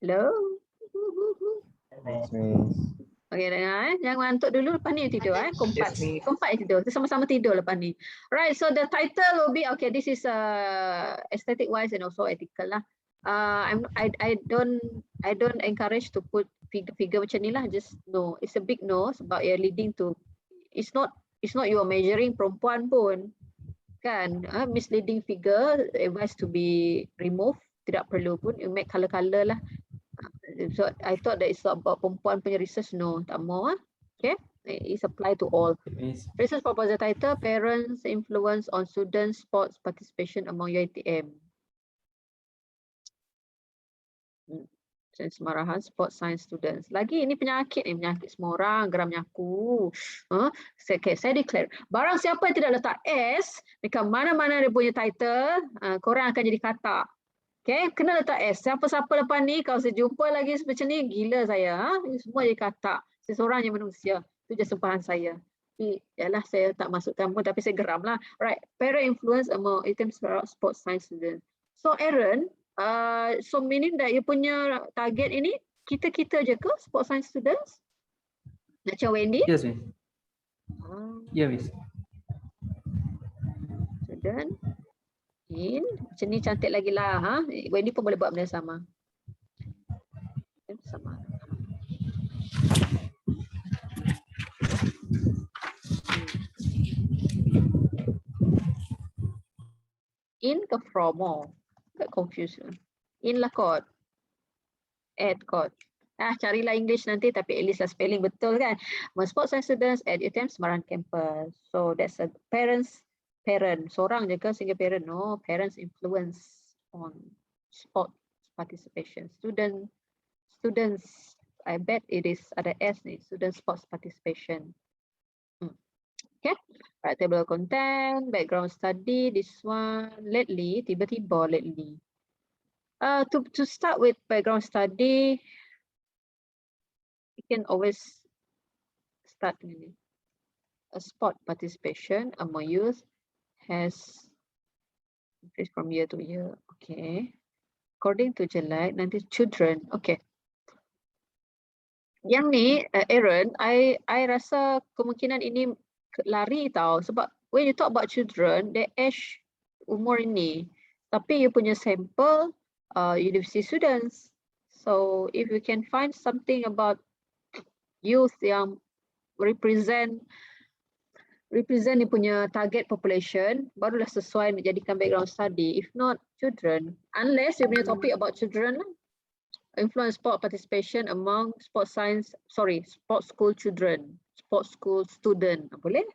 Hello? Okay, dengar jangan ngantuk dulu, lepas ni tidur kompat. Kompat tidur, kita sama-sama tidur lepas ni. Right, so the title will be, okay, this is aesthetic wise and also ethical lah. I don't encourage to put figure macam ni lah, just no, it's a big no sebab you're leading to, it's not you are measuring perempuan pun kan, misleading figure advised to be removed, tidak perlu pun, you make color lah. So I thought that it's about perempuan punya research, no, tak mau okay, it's applied to all. Miss. Research proposal title, parents influence on students sports participation among UiTM. Semarahan sport science students. Lagi ini penyakit ni, penyakit semua orang, geram nyaku. Saya declare, barang siapa yang tidak letak S dekat mana-mana dia punya title, korang akan jadi kata. Okay, kena letak S. Siapa-siapa lepas ni, kalau saya jumpa lagi macam ni, gila saya. Semua jadi kata. Saya seorang je manusia. Itu je sumpahan saya. Tapi, yalah, saya tak masukkan pun, tapi saya geram lah. Right, parent influence among items sport science students. So, Aaron, so meaning that you punya target ini kita je ke sport science students? Macam Wendy? Yes, Miss. Yeah, Miss. Student in macam ni cantik lagi lah. Wendy pun boleh buat benda sama. Sama. In ke from? Confusion. In lah kot. Add kot. Carilah English nanti tapi at least lah spelling betul kan. Sport science students at UTM Semarang campus. So that's a parent. Seorang je ke single parent? No, parents influence on sport participation. Students, I bet it is ada S ni, student sports participation. Okay, right, table of content, background study, this one, lately, tiba-tiba lately. To start with background study, you can always start ini. A sport participation among youth has increased from year to year. Okay. According to Jelek, nanti children. Okay. Yang ni, Aaron, I rasa kemungkinan ini lari tau. Sebab when you talk about children, they age umur ini. Tapi you punya sampel university students. So if we can find something about youth yang represent dia punya target population, barulah sesuai nak jadikan background study. If not, children, unless you punya topik about children lah, influence sport participation among sports school children, sports school student, boleh.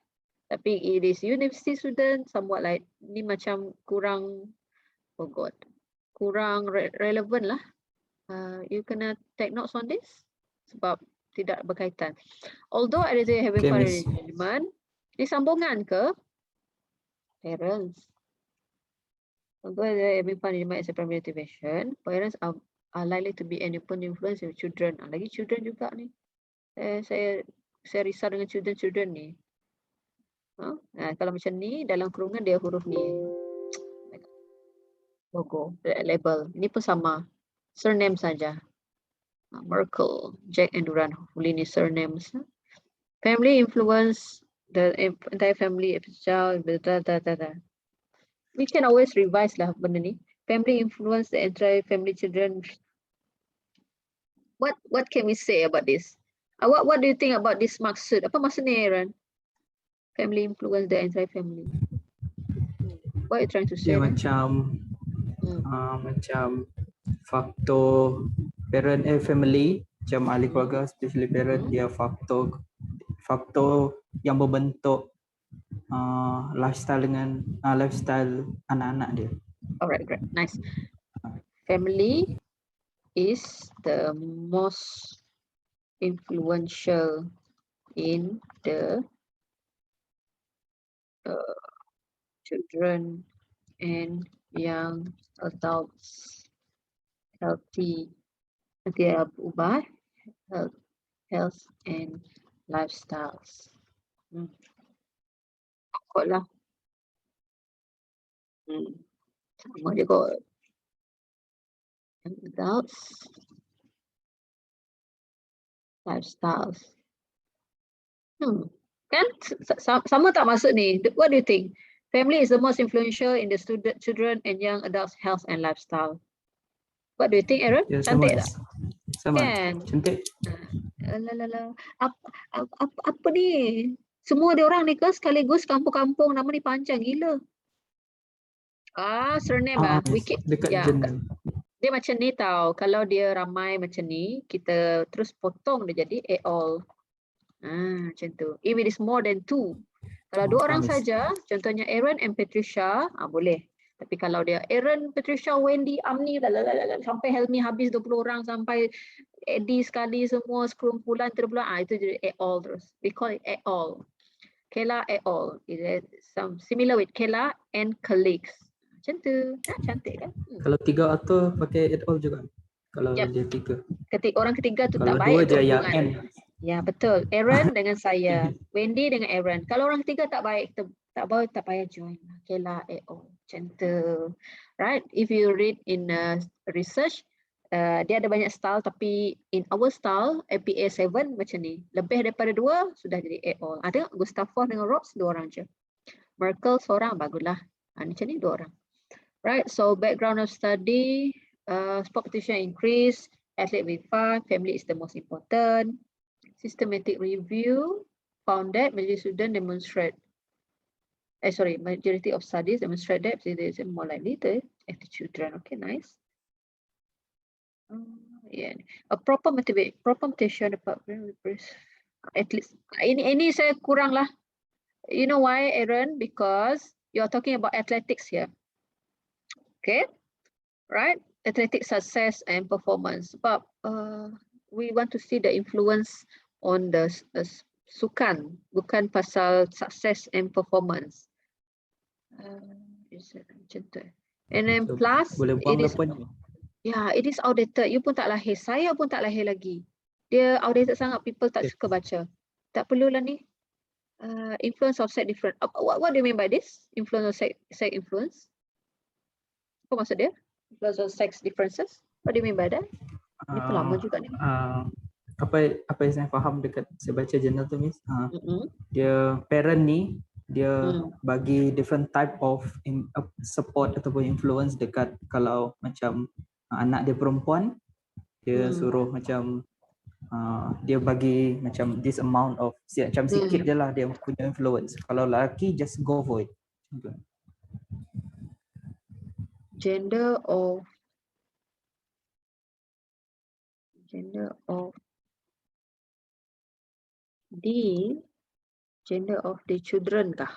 Tapi it is university student, somewhat like ni macam kurang, oh god, kurang relevant lah. You kena take notes on this sebab tidak berkaitan. Although ada saya having fun arrangement, ini sambungan ke parents? Although ada having fun arrangement as a primary motivation, parents are likely to be an open influence with children. Lagi children juga ni. Saya risau dengan children ni. Kalau macam ni dalam kurungan dia huruf ni. Logo, label. Ini pun sama. Surname saja. Merkel, Jack and Duran, hopefully ni surnames. Family influence the entire family. We can always revise lah benda ni. Family influence the entire family children. What can we say about this? What do you think about this maksud? Apa maksud ni, Aaron? Family influence the entire family. What are you trying to say? Dia macam macam faktor parent family, macam ahli keluarga, especially parent, dia faktor yang membentuk lifestyle anak-anak dia. Alright, great, nice. Family is the most influential in the children and young adults healthy ubah health and lifestyles. Kot lah. Sama je kot. Young adults lifestyles. Kan sama tak maksud ni? What do you think? Family is the most influential in the children and young adults health and lifestyle. What do you think, Aaron? Ya, Cantik tak? Sama. Kan? Cantik. Apa ni? Semua dia orang ni ke sekaligus kampung-kampung, nama ni panjang gila. Surname dekat ya, journal. dia macam ni tau. Kalau dia ramai macam ni, kita terus potong dia jadi all. Macam tu. If it is more than 2. Kalau 2 orang saja, contohnya Aaron and Patricia, boleh. Tapi kalau dia Aaron, Patricia, Wendy, Amni, sampai Helmi habis 20 orang, sampai Eddie sekali semua sekumpulan terbulan, itu jadi all terus. We call it all. Kela all. It is some similar with Kela and colleagues. Macam tu. Cantik kan? Kalau 3 atau pakai all juga. Kalau dia 3. Orang ketiga tu kalau tak baik. Kalau 2 je yang N. Ya, betul. Aaron dengan saya. Wendy dengan Aaron. Kalau orang ketiga tak baik, tak payah join. Kela all. Macam tu. Right? If you read in research, dia ada banyak style, tapi in our style, APA 7 macam ni. Lebih daripada 2, sudah jadi all. Tengok Gustavo dengan Robs, 2 orang je. Merkel seorang, baguslah. Macam ni 2 orang. Right, so background of study, sport competition increase, athlete with fun, family is the most important. Systematic review found that majority student demonstrate, majority of studies demonstrate that it is more likely to active children. Okay, nice. Yeah, a proper motivation about athletes. Ini saya kurang lah. You know why, Aaron? Because you are talking about athletics here. Okay, right? Athletic success and performance. But we want to see the influence on the sukan, bukan pasal success and performance. And then plus, it is outdated. You pun tak lahir, saya pun tak lahir lagi. Dia outdated sangat, people tak suka baca. Tak perlulah ni. Influence of sex different. What do you mean by this? Influence of sex influence? Apa maksud dia? Influence of sex differences? What do you mean by that? Ini pun lama juga ni. Apa yang saya faham dekat saya baca jurnal tu, Miss, dia parent ni dia bagi different type of support ataupun influence dekat, kalau macam anak dia perempuan, dia suruh macam dia bagi macam this amount of macam sikit je lah dia punya influence. Kalau lelaki just go for it. Gender of the children kah?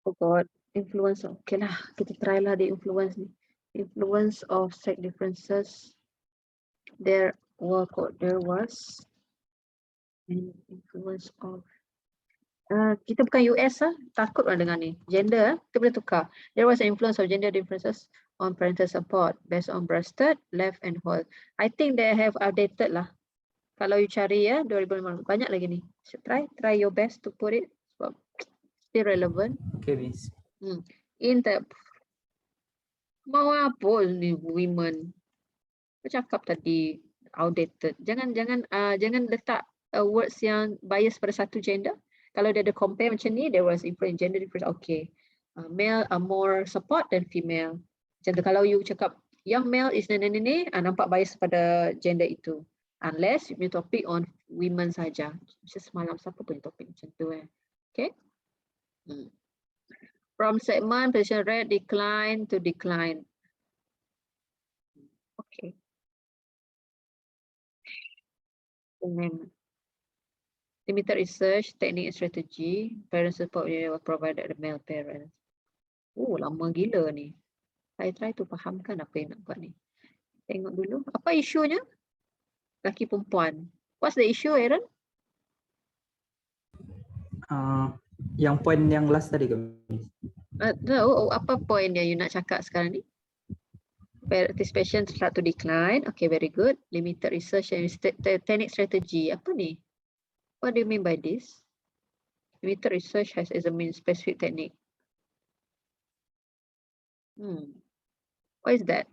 Oh God, influence. Okay lah, kita try lah the influence ni. Influence of sex differences. There was an influence of kita bukan US takut lah dengan ni. Gender, kita boleh tukar. There was an influence of gender differences on parental support based on breasted, left and whole. I think they have updated lah. Kalau you cari 2005 banyak lagi ni. So, try your best to put it. Sebab still relevant. Okay, Miss. In the mau apa ni women? Aku cakap tadi outdated. Jangan letak words yang bias pada satu gender. Kalau dia ada compare macam ni, there was different gender difference. Okay, male are more support than female. Macam tu kalau you cakap young male is ni, nampak bias pada gender itu. Unless you punya topik on women saja. Macam semalam siapa punya topik macam tu Okay. From segment position rate decline to decline. Okay. Limited research, technique and strategy, parent support was provided the male parents. Lama gila ni. Saya try to fahamkan apa yang nak buat ni. Tengok dulu. Apa isunya? Laki perempuan. What's the issue, Aaron? Yang point yang last tadi ke? Apa point yang you nak cakap sekarang ni? Participation start to decline. Okay, very good. Limited research and technique strategy. Apa ni? What do you mean by this? Limited research has examined specific technique. What is that?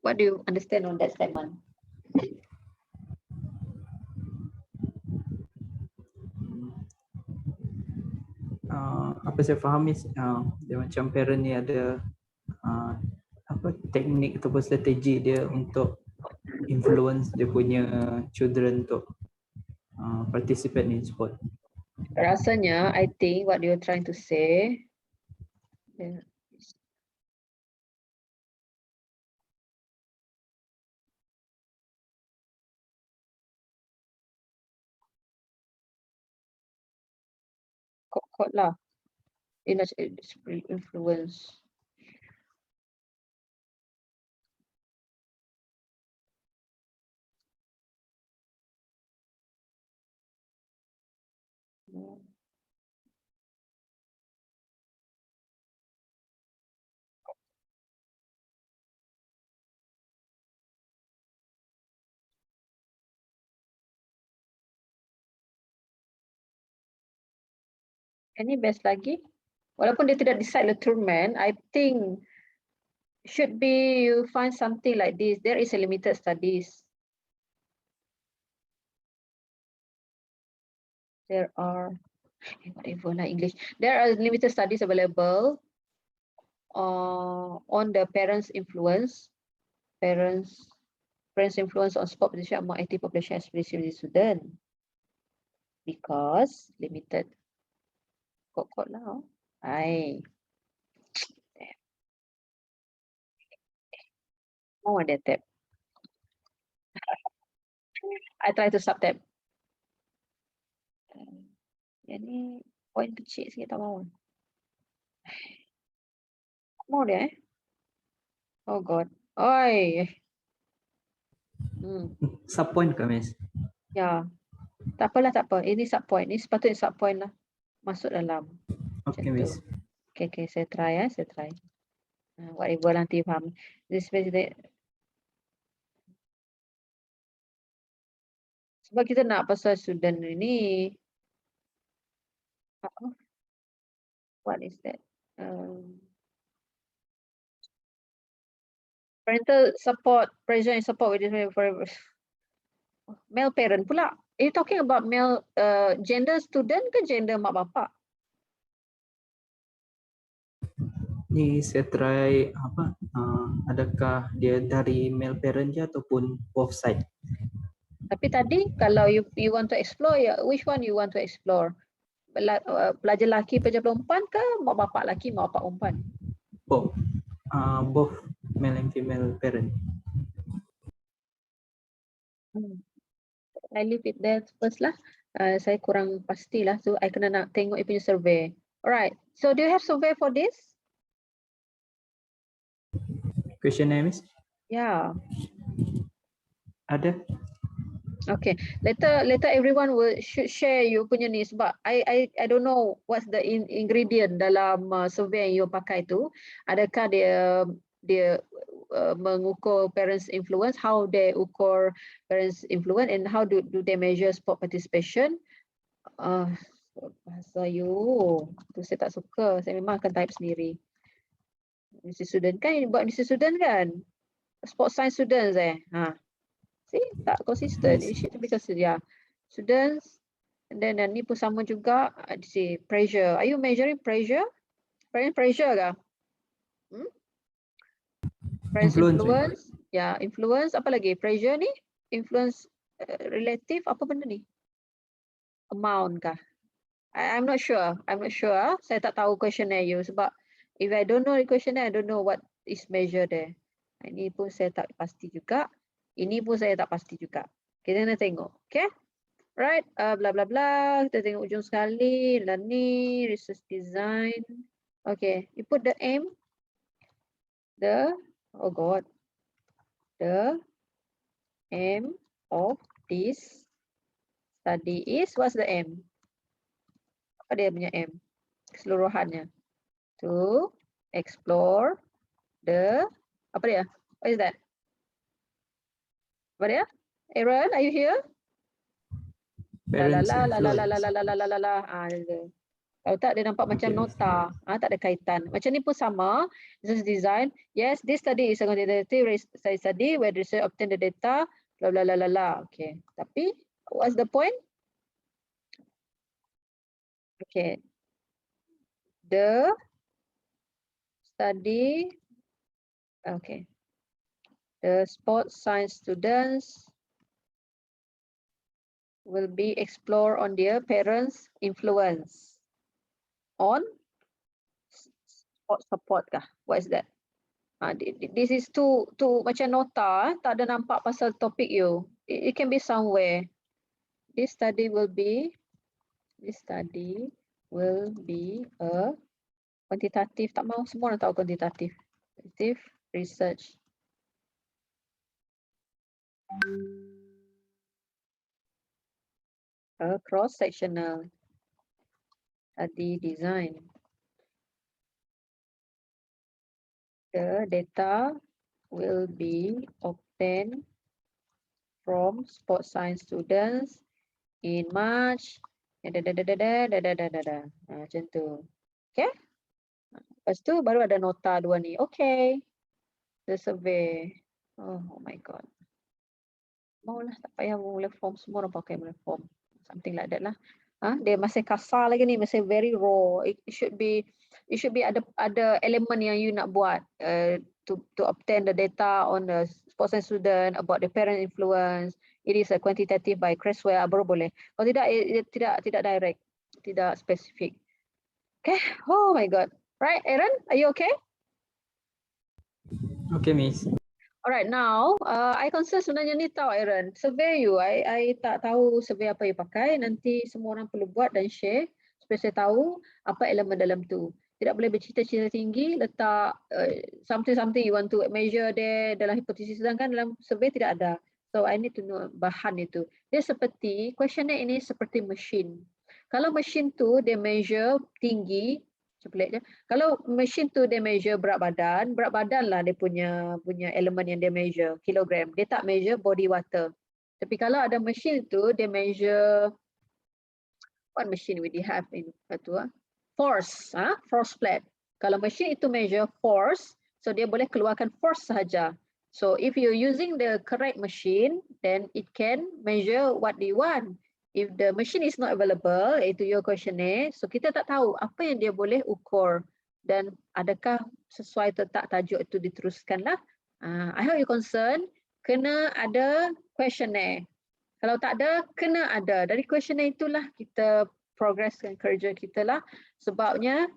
What do you understand on that statement? Apa saya faham is dia macam parent ni ada apa teknik ataupun strategi dia untuk influence dia punya children untuk participate in sport. Rasanya, I think what you're trying to say, kok lah, influence. Any best lagi? Walaupun dia tidak decide letterman, I think should be you find something like this. There is a limited studies. There are whatever lah English. There are limited studies available on the parents' influence. Parents influence on sport position among active population especially student. Because limited. Kok lah. Mau ada tab. I try to sub tab. Yang ni point kecil sikit tak mau. Mau dia Oh God. Oi. Sub point ke, Miss? Ya. Tak apalah, tak apa. Ini sub point. Ini sepatutnya sub point lah. Masuk dalam. Okay, Miss. Okay, saya try saya try. Whatever nanti faham. This basically sebab kita nak pasal student ini. What is that? Parental support, pressure and support with forever. Male parent pula. Are you talking about male gender student ke gender mak bapak? Ni saya try apa? Adakah dia dari male parent je ataupun both side? Tapi tadi kalau you want to explore, which one you want to explore? Pelajar lelaki, pelajar perempuan ke mak bapak lelaki, mak bapak perempuan? Both. Both male and female parent. I leave it there first lah. Saya kurang pastilah, so I kena nak tengok you punya survey. Alright, so do you have survey for this? Questionnaire, Miss? Yeah. Ada? Okay, later everyone should share you punya ni sebab I don't know what's the ingredient dalam survey yang you pakai tu. Adakah dia mengukur parents influence, how they ukur parents influence, and how do they measure sport participation? Bahasa you tu saya tak suka, saya memang akan type sendiri. Mesti student kan, buat mesti student kan, sport science students see, tak consistent. It should be consistent. Yeah, students, and then ni pun sama juga. See, pressure. Are you measuring pressure? Parent pressure ke? Parents influence. Yeah, influence. Apa lagi? Pressure ni? Influence relative. Apa benda ni? Amount kah? I'm not sure. I'm not sure. Saya tak tahu questionnaire you sebab if I don't know the questionnaire, I don't know what is measured there. Ini pun saya tak pasti juga. Ini pun saya tak pasti juga. Kita nak tengok. Okay? Right. Bla bla bla. Kita tengok ujung sekali. Dan ni. Research design. Okay. You put the aim. Oh God. The aim of this study is, what's the aim? Apa dia punya aim? Keseluruhannya. To explore the, apa dia? What is that? Apa dia? Aaron, are you here? Parents influence. Kalau tak dia nampak macam nota, tak ada kaitan. Macam ni pun sama. This is design. Yes, this study is a quantitative study where the researcher obtain the data. Blah blah blah blah. Okay. Tapi what's the point? Okay. The study. Okay. The sports science students will be explored on their parents' influence on sport support kah? What is that? This is too macam nota, tak ada nampak pasal topik you. It can be somewhere. This study will be a quantitative. Tak mahu semua orang tahu quantitative. Quantitative research. A cross-sectional study design. The data will be obtained from sports science students in March. Macam tu. Okay? Lepas tu baru ada nota dua ni. Okay. The survey. Oh my God. Maulah, tak payah mula form. Semua orang pakai mula form. Something like that lah. Dia masih kasar lagi ni, masih very raw. It should be ada elemen yang you nak buat to obtain the data on the sports science student about the parent influence. It is a quantitative by Creswell, baru boleh. Kalau tidak, tidak direct, tidak spesifik. Okay. Oh my God. Right, Aaron, are you okay? Okay, Miss. Alright, now I concern sebenarnya ni tahu Aaron, survey you, I tak tahu survey apa you pakai, nanti semua orang perlu buat dan share supaya saya tahu apa elemen dalam tu. Tidak boleh bercita-cita tinggi, letak something you want to measure there dalam hipotesis, sedangkan dalam survey tidak ada. So I need to know bahan itu. Dia seperti, questionnaire ini seperti mesin. Kalau mesin tu dia measure tinggi, pelik je. Kalau mesin tu dia measure berat badan lah dia punya elemen yang dia measure, kilogram. Dia tak measure body water. Tapi kalau ada mesin tu dia measure, what machine we have in tu force, force plate. Kalau mesin itu measure force, so dia boleh keluarkan force sahaja. So if you're using the correct machine, then it can measure what you want. If the machine is not available, itu your questionnaire, so kita tak tahu apa yang dia boleh ukur. dan adakah sesuai atau tak tajuk itu diteruskanlah. I hope you concern, kena ada questionnaire. Kalau tak ada, kena ada. Dari questionnaire itulah kita progresskan kerja kita lah. Sebabnya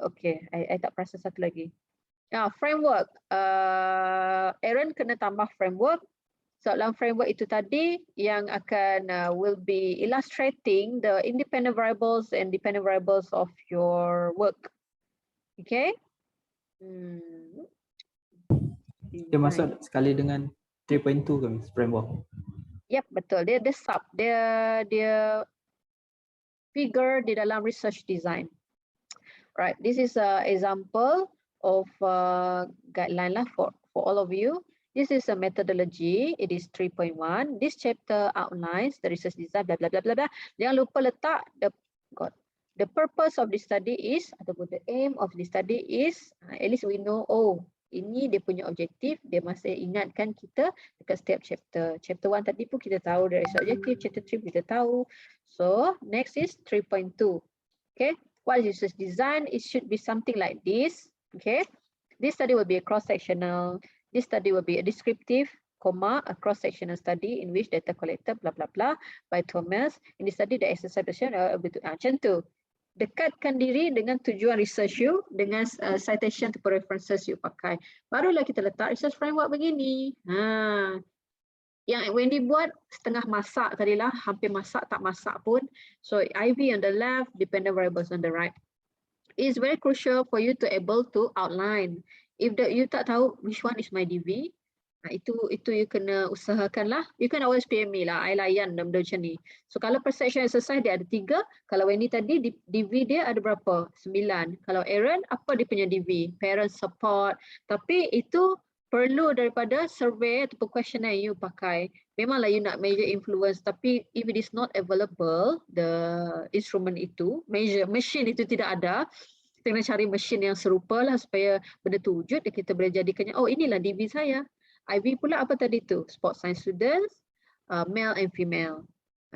okay, I tak perasan satu lagi. Framework. Aaron kena tambah framework. Soalan framework itu tadi yang akan will be illustrating the independent variables and dependent variables of your work. Okay? Dia masuk sekali dengan 3.2 kan framework. Yep, betul. Dia sub. Dia figure di dalam research design. Right. This is an example of guideline lah for all of you. This is a methodology. It is 3.1. This chapter outlines the research design, blah blah blah blah blah. Jangan lupa letak the purpose of this study is, ataupun the aim of this study is, at least we know, oh, ini dia punya objektif. Dia masih ingatkan kita dekat setiap chapter. Chapter 1 tadi pun kita tahu dari objektif, chapter 3 kita tahu. So next is 3.2. Okay, what is research design? It should be something like this. Okay, this study will be a cross-sectional. This study will be a descriptive, comma, a cross-sectional study in which data collected, blah blah blah, by Thomas. In this study, the exercise question, macam tu. Dekatkan diri dengan tujuan research you, dengan citation to references you pakai. Barulah kita letak research framework begini. Yang Wendy buat setengah masak tadilah, hampir masak tak masak pun. So IV on the left, dependent variables on the right. It's very crucial for you to able to outline. If you tak tahu which one is my DV, itu you kena usahakanlah. You can always PM me lah, I layan benda macam ni. So kalau perception exercise dia ada 3, kalau Wendy tadi DV dia ada berapa? 9. Kalau Aaron, apa dia punya DV? Parent support. Tapi itu perlu daripada survey ataupun questionnaire you pakai. Memanglah you nak measure influence, tapi if it is not available, the instrument itu, machine itu tidak ada, kita kena cari machine yang serupa lah supaya benda tu wujud dan kita boleh jadikannya, oh inilah DV saya. IV pula apa tadi tu? Sport science students, male and female.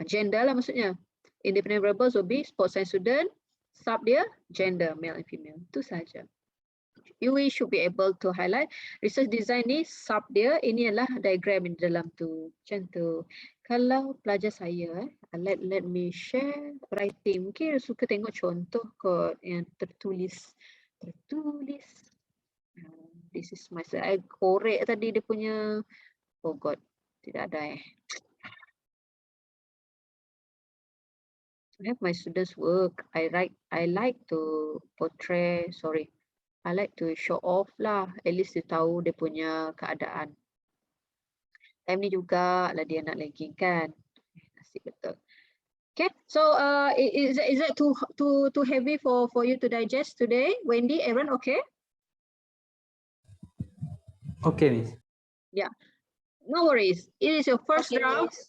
Gender lah maksudnya. Independent variables will be sport science student, sub dia gender, male and female. Itu saja. You should be able to highlight. Research design ni sub dia, ini adalah diagram di dalam tu. Macam tu. Kalau pelajar saya, let me share writing. Mungkin suka tengok contoh kot yang tertulis. This is my, I korek tadi dia punya, oh god, tidak ada I have my students work. I like to portray, I like to show off lah. At least dia tahu dia punya keadaan. Time ni juga lah dia nak lagging kan. Nasib betul. Okay, so is that too heavy for you to digest today? Wendy, Aaron, okay? Okay, Miss. Yeah, no worries. It is your first draft.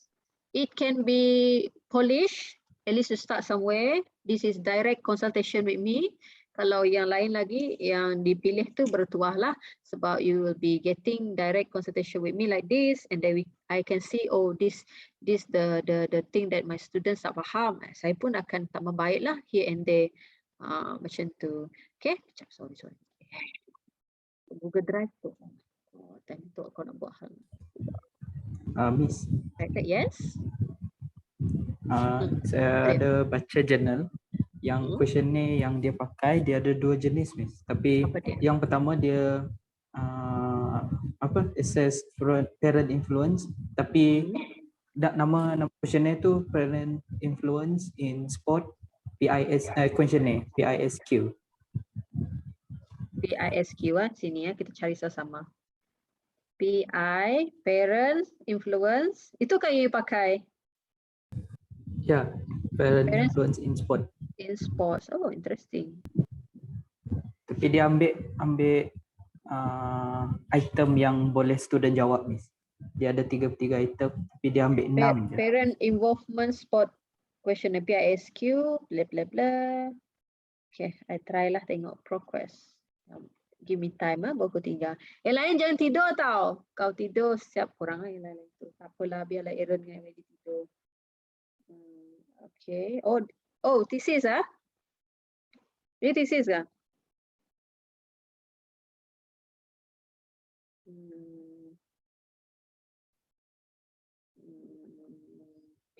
It can be polished. At least to start somewhere. This is direct consultation with me. Kalau yang lain lagi yang dipilih tu bertuahlah, sebab you will be getting direct consultation with me like this, and then I can see, oh this the thing that my students tak faham. Saya pun akan tambah baik lah here and there. Macam tu. Okay, sorry. Google Drive tu. Time tu aku nak buat hal. Miss. Yes. Saya ada baca journal yang questionnaire yang dia pakai, dia ada 2 jenis, Miss. Tapi yang pertama dia assess parent influence, tapi nama questionnaire tu parent influence in sport, questionnaire PISQ. PISQ sini ya, kita cari sama-sama. PI, parents, influence, itu kan you pakai? Ya, parent influence in sport. In sports, oh interesting. Tapi dia ambil item yang boleh student jawab, Miss. Dia ada 3 item, tapi dia ambil 6 je. Parent involvement sport question PISQ, bla bla bla. Okay, I try lah tengok progress. Give me time baru aku tinggal. Yang lain jangan tidur tau. Kau tidur siap kurang yang lain tu. Tak apalah, biarlah Aaron dengan Wendy tidur. Okay. Oh thesis Ini thesis kah?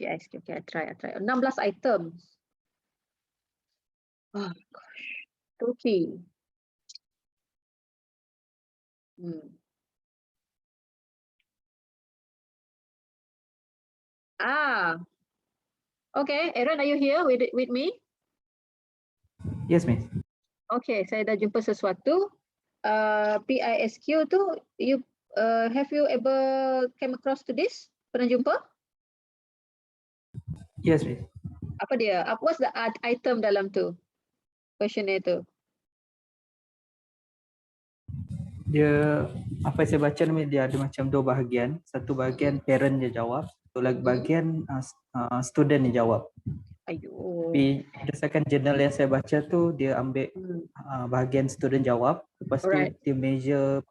Yes, okay, I try. 16 items. Oh gosh, Turkey. Okay, Aaron, are you here with me? Yes, Miss. Okay, saya dah jumpa sesuatu. PISQ tu, have you ever came across to this? Pernah jumpa? Yes, Miss. Apa dia? What's the item dalam tu? Questionnaire tu. Dia apa saya baca ni, dia ada macam dua bahagian. Satu bahagian parent dia jawab, satu lagi bahagian student dia jawab. Ayuh. Tapi berdasarkan jurnal yang saya baca tu, dia ambil bahagian student jawab, lepas tu dia measure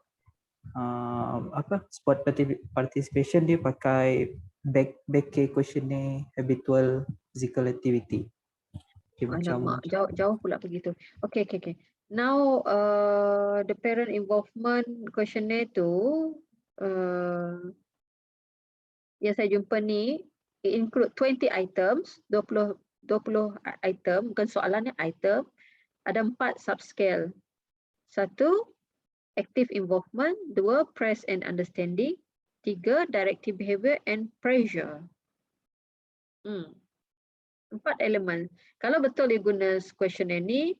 spot participation dia pakai back questionnaire habitual physical activity. Alamak, jauh pula begitu. Okay. Now the parent involvement questionnaire tu yang saya jumpa ni, it include 20 items, 20 item, bukan soalannya item. Ada 4 subscale. 1, active involvement. 2, press and understanding. 3, directive behavior and pressure. 4 elemen. Kalau betul dia guna questionnaire ni,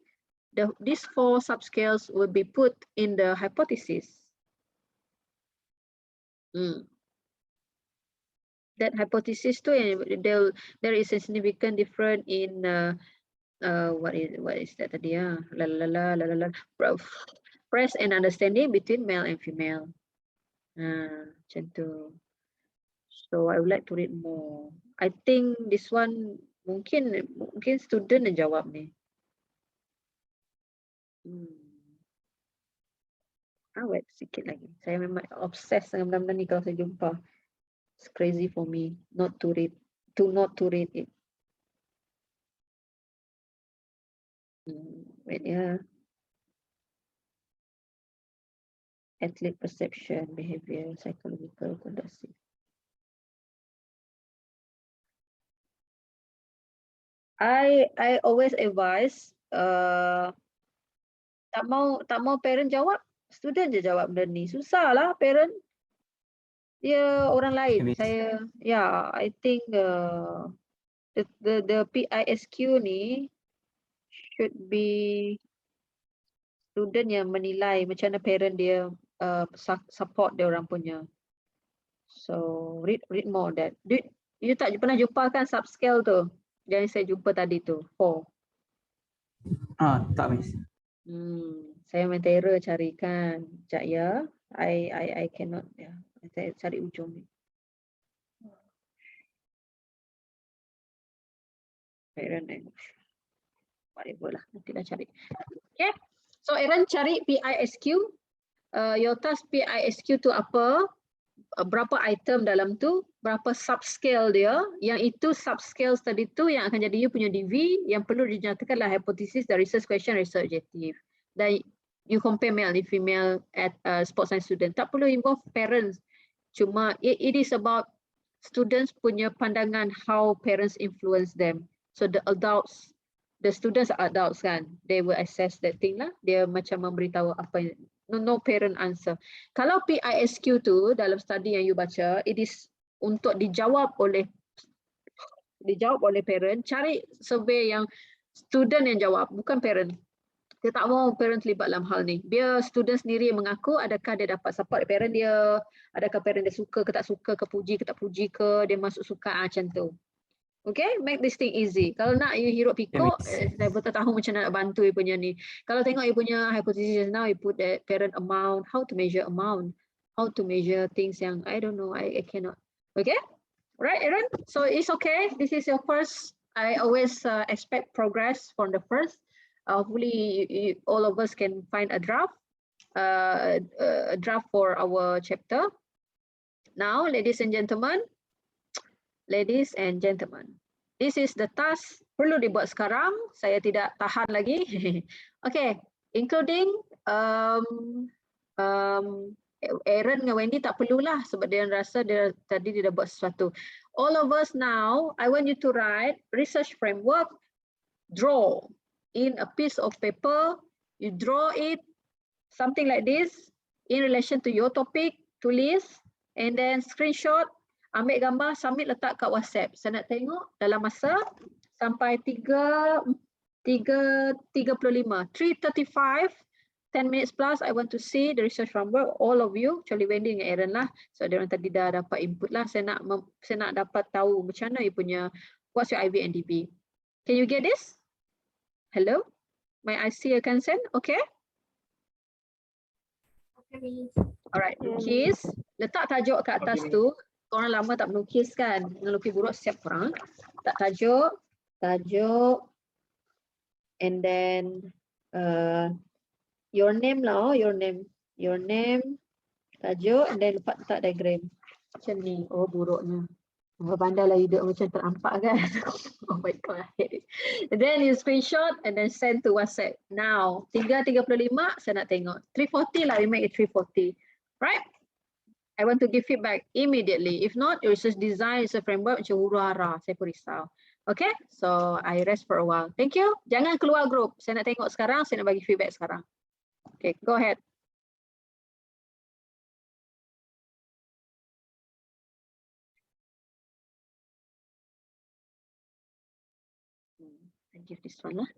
these 4 subscales will be put in the hypothesis. That hypothesis too, there is a significant difference in what is that tadi ya? Press and understanding between male and female. Macam tu. So I would like to read more. I think this one mungkin student yang jawab ni. Awet sikit lagi. Saya memang obsessed dengan benda-benda ni kalau saya jumpa. It's crazy for me not to read it. Wait, yeah. Athlete perception, behavior, psychological, conducive. I always advise tak mau parent jawab, student je jawab benda ni. Susah lah parent. Dia orang lain. I think the PISQ ni should be student yang menilai macam mana parent dia support dia orang punya. So read more that. You tak pernah jumpa kan subscale tu yang saya jumpa tadi tu 4? Tak, Miss. Saya main terror carikan. Sekejap ya. I cannot ya. Saya cari ujung ni. Parent and whatever lah. Nanti dah cari. Okay. So Aaron cari PISQ. Your task PISQ tu apa? Berapa item dalam tu? Berapa subscale dia? Yang itu subscales tadi tu yang akan jadi you punya DV. Yang perlu dinyatakanlah hypothesis dari research question, research objective. Dan you compare male and female at sports science student. Tak perlu involve parents. Cuma it is about students punya pandangan how parents influence them. So the adults, the students are adults kan, they will assess that thing lah. Dia macam memberitahu apa, no parent answer. Kalau PISQ tu dalam study yang you baca, it is untuk dijawab oleh parent. Cari survey yang student yang jawab, bukan parent. Dia tak mau parent terlibat dalam hal ni. Biar student sendiri mengaku adakah dia dapat support parent dia, adakah parent dia suka ke tak suka, ke puji ke tak puji ke, dia masuk suka macam tu. Okay, make this thing easy. Kalau nak you hiruk pikuk, saya betul tahu macam nak bantu you punya ni. Kalau tengok you punya hypothesis now, you put that parent amount, how to measure amount, how to measure things yang I don't know, I cannot. Okay, right, Aaron? So it's okay. This is your first. I always expect progress from the first. Hopefully all of us can find a draft for our chapter. Now, ladies and gentlemen, this is the task perlu dibuat sekarang. Saya tidak tahan lagi. Okay, including Aaron dengan Wendy tak perlulah sebab dia rasa dia tadi dia dah buat sesuatu. All of us now, I want you to write research framework, draw in a piece of paper. You draw it something like this in relation to your topic, tulis, and then screenshot, ambil gambar, submit, letak kat WhatsApp. Saya nak tengok dalam masa sampai 3:35, 3:35, 10 minutes plus. I want to see the research framework, all of you, kecuali Wendy dengan Aaron lah. So dia orang tadi dah dapat input lah. Saya nak dapat tahu macam mana you punya, what's your IV and DB. Can you get this? Hello? May I see a consent? Okay? Alright, lukis. Letak tajuk kat atas tu. Korang lama tak melukis kan? Melukis buruk siap korang. Tak tajuk. And then your name lah, your name, tajuk, and then letak diagram. Macam ni. Oh, buruknya. Pandailah hidup macam terampak kan? Oh my god, I hate it. And then you screenshot and then send to WhatsApp. Now, 3:35 saya nak tengok. 3:40 lah, we make it 3:40. Right? I want to give feedback immediately. If not, your research design is a framework macam huru-hara. Saya pun risau. Okay, so I rest for a while. Thank you. Jangan keluar group. Saya nak tengok sekarang, saya nak bagi feedback sekarang. Okay, go ahead. I give this one lah.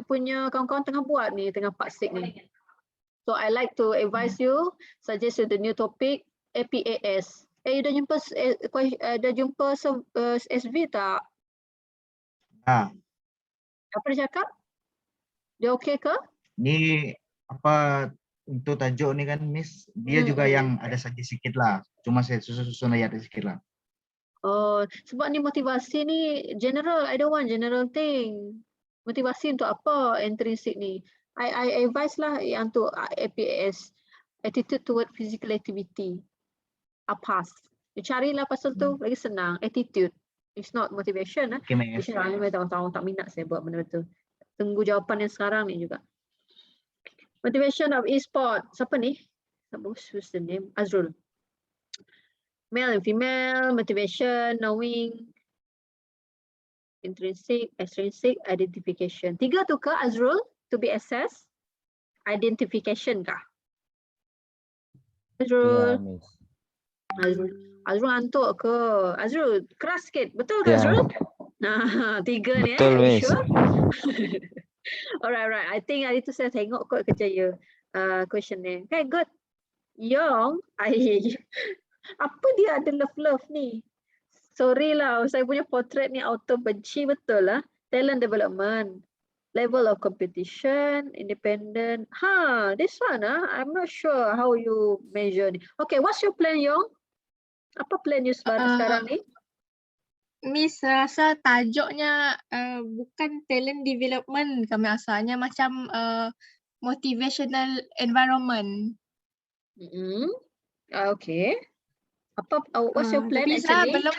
Punya kawan-kawan tengah buat ni, tengah paksik ni. So I like to advise you, suggest you the new topic, APAS. You dah jumpa SV tak? Apa dia cakap? Dia okey ke? Ni apa untuk tajuk ni kan Miss, dia juga yang ada saja sikit lah. Cuma saya susun ayat sikit lah. Oh, sebab ni motivasi ni general. I don't want general thing. Motivasi untuk apa intrinsic ni? I advise lah yang untuk APS, attitude toward physical activity. APAS. You carilah pasal tu, lagi senang. Attitude. It's not motivation. Okay, Miss. Ramai tahu tak minat saya buat benda tu. Tunggu jawapan yang sekarang ni juga. Motivation of e-sport. Siapa ni? Who's the name? Azrul. Male and female, motivation, knowing, intrinsic, extrinsic, identification. 3 tu ke Azrul to be assessed? Identification kah? Azrul. Miss. Azrul ngantuk ke? Azrul, keras sikit. Betul ke Ya. Azrul? Nah, 3 ni Betul, Are you Miss. sure? Alright. I think hari tu saya tengok kot kerjaya question ni. Okay, good. Yong, apa dia ada love ni? Sorry lah, saya punya portrait ni auto benci betul lah. Talent development, level of competition, independent. This one I'm not sure how you measure ni. Okay, what's your plan, Yong? Apa plan you sekarang ni? Miss rasa tajuknya bukan talent development kami asalnya, macam motivational environment. Okay. What's your plan Tapi saya actually? belum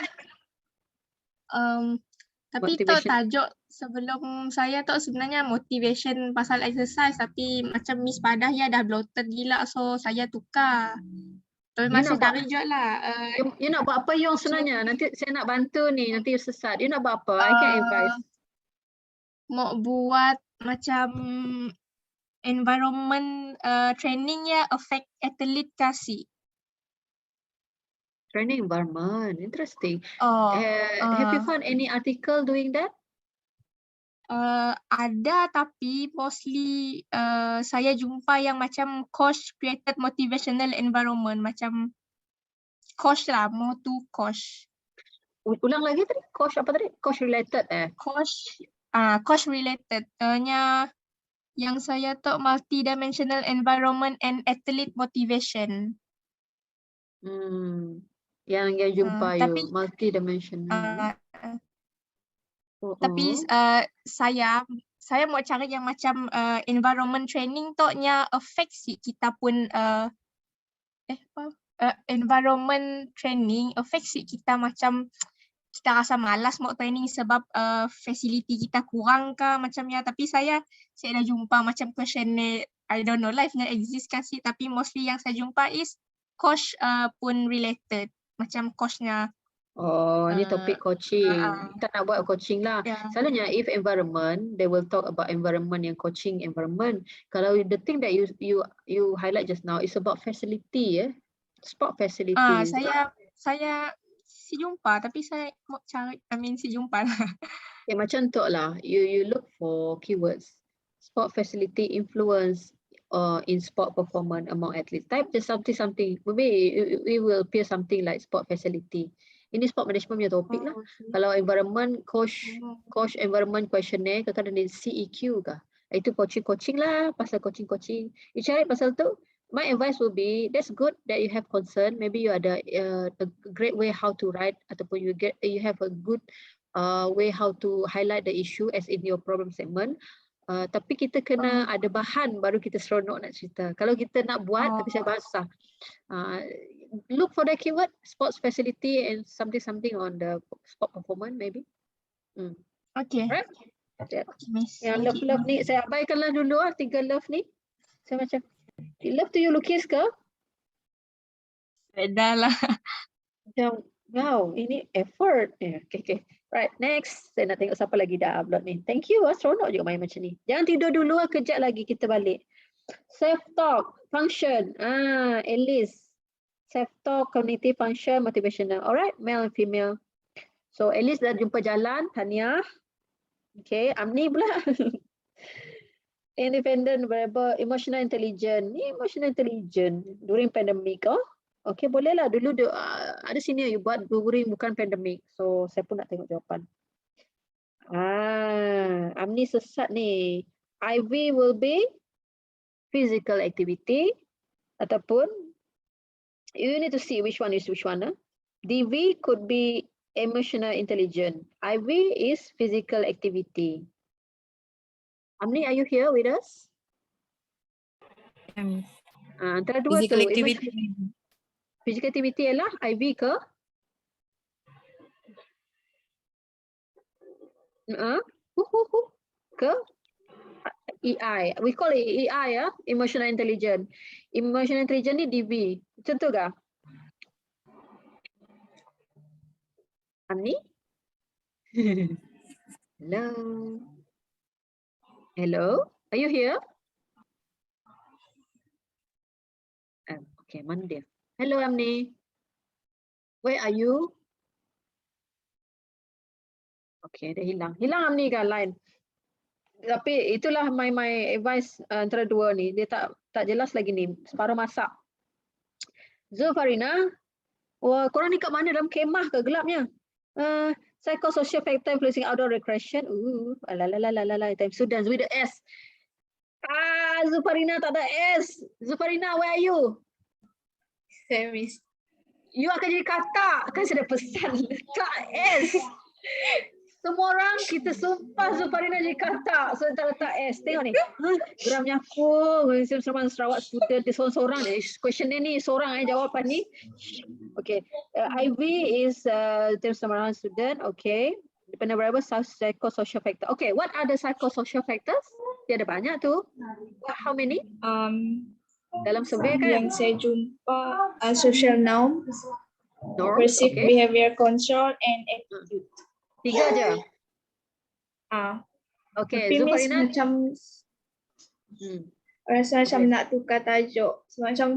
tapi tu Motivation. tajuk sebelum saya tu sebenarnya motivation pasal exercise, tapi macam Miss Padah ya dah bloated gila, so saya tukar. Tapi You masih nak buat- cari je lah. You nak buat apa Yong sebenarnya? Nanti saya nak bantu ni, nanti you sesat. You nak buat apa? I can advise. Mau buat macam environment training ya affect athlete kasih. Training environment, interesting. Oh, Have you found any article doing that? ada, tapi mostly saya jumpa yang macam coach created motivational environment, macam coach lah, more to coach. Ulang lagi tadi, coach apa tadi? Coach related Coach related. Yang saya tahu multi-dimensional environment and athlete motivation. Yang jumpa tapi, you, multi-dimensional. Tapi saya mau cari yang macam environment training tu nya affect si kita pun environment training affect si kita macam kita rasa malas mau training sebab facility kita kurang ke macamnya. Tapi saya dah jumpa macam question ni, I don't know live nya exist kan sih, tapi mostly yang saya jumpa is coach pun related, macam coachnya. Ni topik coaching. Kita nak buat coaching lah. Yeah. Selalunya if environment, they will talk about environment yang coaching environment. Kalau the thing that you highlight just now is about facility, sport facility. Saya si jumpa, tapi saya mau cari, si jumpa lah. Macam tu lah. You look for keywords. Sport facility influence in sport performance among athletes. Type just something. Maybe it will appear something like sport facility. Ini sport management punya topik lah. Okay. Kalau environment coach environment questionnaire, kadang-kadang ada CEQ kah? Itu coaching lah, pasal coaching. You cari pasal tu. My advice will be, that's good that you have concern. Maybe you ada a great way how to write, ataupun you have a good way how to highlight the issue as in your problem segment. Tapi kita kena ada bahan baru kita seronok nak cerita. Kalau kita nak buat tapi saya basah. Look for the keyword sports facility and something on the sport performance maybe. Okay. Right? Okay, Miss. Yang love ni saya abaikanlah dulu 3 love ni. Saya macam love tu you lukis ke? Dah lah. Macam wow, ini effort. Okay. Right, next. Saya nak tengok siapa lagi dah upload ni. Thank you. Seronok juga main macam ni. Jangan tidur dulu, kejap lagi kita balik. Self-talk, function. Alice. Self-talk, cognitive function, motivational. Alright, male and female. So, Alice dah jumpa jalan. Tania. Okay, Amni pula. Independent, variable, emotional intelligence. Ni emotional intelligence during pandemic. Okay, bolehlah dulu ada sini you buat during bukan pandemic. So, saya pun nak tengok jawapan. Amni sesat ni. IV will be physical activity, ataupun you need to see which one is which one. DV could be emotional intelligence. IV is physical activity. Amni, are you here with us? Ya, Miss. Antara dua Physical tu, activity. physical activity ialah IV ke? Ke? EI. We call it EI, emotional intelligence. Emotional intelligence ni DV. Betul ke? Amni? Hello. Hello. Are you here? Okay, mana dia? Hello Amni. Where are you? Okay, dia hilang. Hilang Amni kan line. Tapi itulah my advice antara dua ni. Dia tak jelas lagi ni. Separuh masak. Zulfarina, wah, korang ni kat mana, dalam kemah ke gelapnya? Psychosocial factor influencing outdoor recreation. Time Sudan with the S. Zulfarina tak ada S. Zulfarina, where are you? Saya miss. You akan jadi kata. Kan saya dah pesan. Tak S. Semua orang kita sumpah Zulfarina jadi kata. So tak letak S. Tengok ni. Geramnya aku. Sama Sarawak student. Dia seorang-seorang. Question dia ni seorang jawapan ni. Okay. IV is terms sama student. Okay. Dependent variable, psychosocial factor. Okay. What are the psychosocial factors? Dia ada banyak tu. How many? Dalam survey kan? Yang saya jumpa social norm, Norm, perceived okay. behavior control, and attitude. 3 je. Okay, Tapi Miss Zulfarina. macam rasa macam Okay. nak tukar tajuk. Sebab macam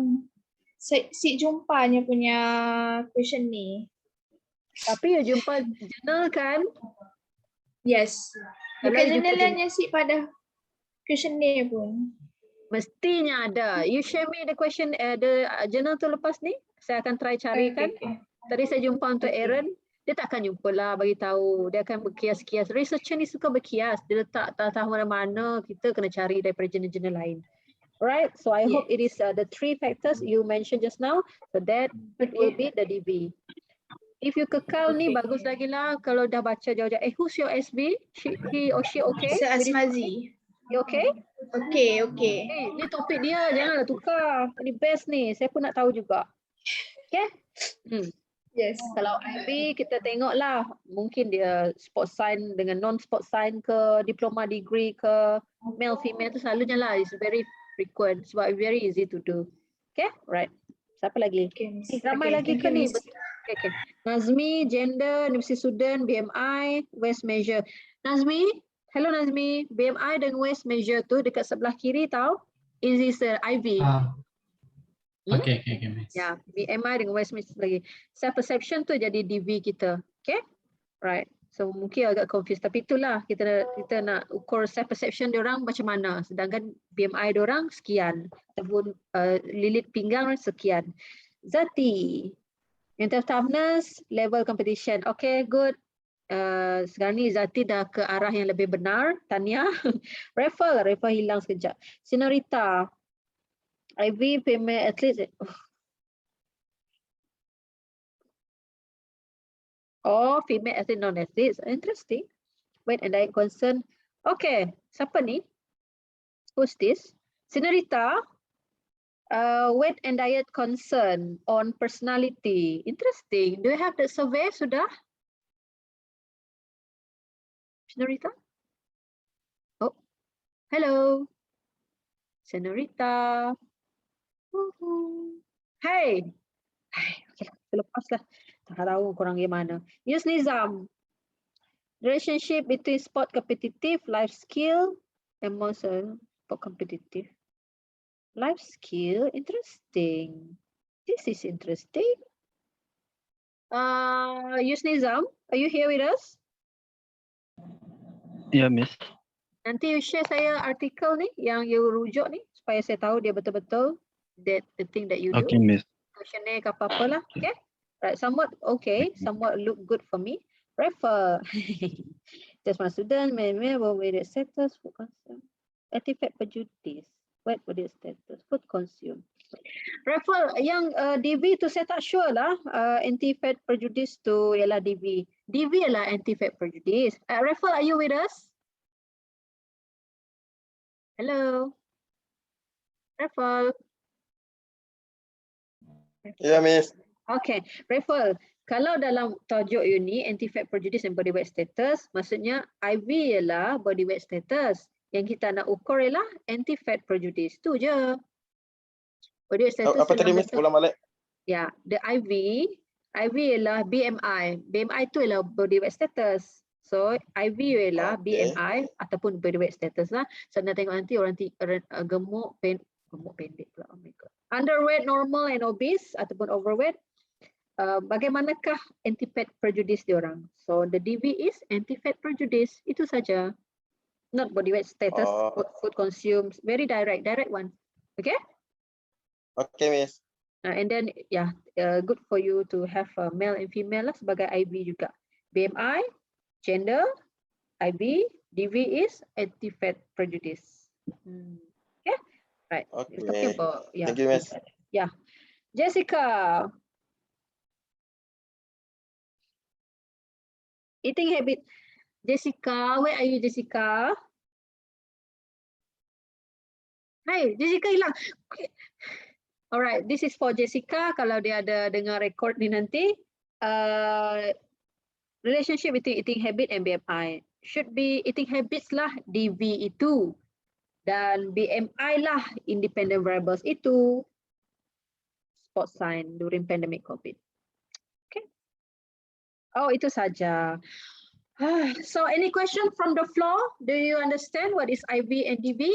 si jumpanya punya question ni. Tapi you jumpa journal kan? Yes. Kalau Dekat you jumpa jurnal yang si pada question ni pun. Mestinya ada. You share me the question, the journal tu lepas ni. Saya akan try carikan. Okay. Tadi saya jumpa untuk Okay. Aaron. Dia tak akan jumpa lah bagi tahu. Dia akan berkias-kias. Researcher ni suka berkias. Dia letak tak tahu mana-mana. Kita kena cari daripada jurnal-jurnal lain. Alright. So I hope it is the 3 factors you mentioned just now. So that it will be the DV. If you kekal ni bagus lagi lah. Kalau dah baca jauh-jauh. Who's your SB? He or she okay? Sir Asmazi. You okay? Okay. Ni topik dia, janganlah tukar. Ini best ni, saya pun nak tahu juga. Okay? Yes. Kalau IB, kita tengoklah. Mungkin dia sport science dengan non-sport science ke, diploma degree ke, male, female tu selalunya lah. It's very frequent. Sebab very easy to do. Okay? Right. Siapa lagi? Okay, Miss. Ramai Okay, lagi thank ke you, ni? Miss. Okay. Nazmi, gender, university student, BMI, waist measure. Nazmi, hello Nazmi, BMI dan waist measure tu dekat sebelah kiri tau. Is this IV? Okay, Miss. Ya, BMI dengan waist measure lagi. Self perception tu jadi DV kita. Okay? Right. So mungkin agak confused, tapi itulah kita nak ukur self perception dia orang macam mana. Sedangkan BMI dia orang sekian. Ataupun lilit pinggang sekian. Zati. Mental toughness, level competition. Okay, good. Sekarang ni Zati dah ke arah yang lebih benar. Tania. Raffle hilang sekejap. Senorita. IV female athlete. Oh, female athlete, non-athlete. Interesting. Weight and diet concern. Okay, siapa ni? Who's this? Senorita. Weight and diet concern on personality. Interesting. Do you have the survey sudah? Senorita? Oh, hello. Senorita. Hey. Okay, terlepaslah. Tak tahu korang gimana. Use Nizam. Relationship between sport competitive, life skill, emotion, sport competitive. Life skill, interesting. This is interesting. Use Nizam, are you here with us? Ya, Miss. Nanti you share saya artikel ni yang you rujuk ni supaya saya tahu dia betul-betul that the thing that you do. Okay, Miss. Questionnaire ke apa-apa lah. Okay. Right. Somewhat okay. Somewhat look good for me. Refer. Just my student, with the sectors for concern. Artifact prejudice. Wet body status, food consumed. Raffle, yang DV tu saya tak sure lah. Anti-fat prejudice tu ialah DV. DV ialah anti-fat prejudice. Raffle, are you with us? Hello? Raffle? Ya, Miss. Okay, Raffle. Kalau dalam tajuk you ni, anti-fat prejudice and body weight status, maksudnya IV ialah body weight status. Yang kita nak ukur ialah anti-fat prejudice. Tu je. Body weight status Apa tadi, Miss? Ulang balik. Ya, the IV ialah BMI. BMI tu ialah body weight status. So, IV ialah BMI ataupun body weight status lah. So, nak tengok nanti orang gemuk pendek pula. Oh my God. Underweight, normal and obese ataupun overweight. Bagaimanakah anti-fat prejudice diorang? So, the DV is anti-fat prejudice. Itu saja. Not body weight status, food consumed. Very direct one. Okay? Okay, Miss. And then, yeah, good for you to have male and female lah sebagai IV juga. BMI, gender, IV, DV is anti-fat prejudice. Okay, right. Okay. Talking about, yeah. Thank you, Miss. Yeah, Jessica. Eating habit. Jessica, where are you, Jessica? Hai, Jessica hilang. Alright, this is for Jessica. Kalau dia ada dengar record ni nanti, relationship between eating habit and BMI should be eating habits lah DV itu, dan BMI lah independent variables itu. Spot sign during pandemic COVID. Okay. Oh, itu saja. So, any question from the floor? Do you understand what is IV and DV?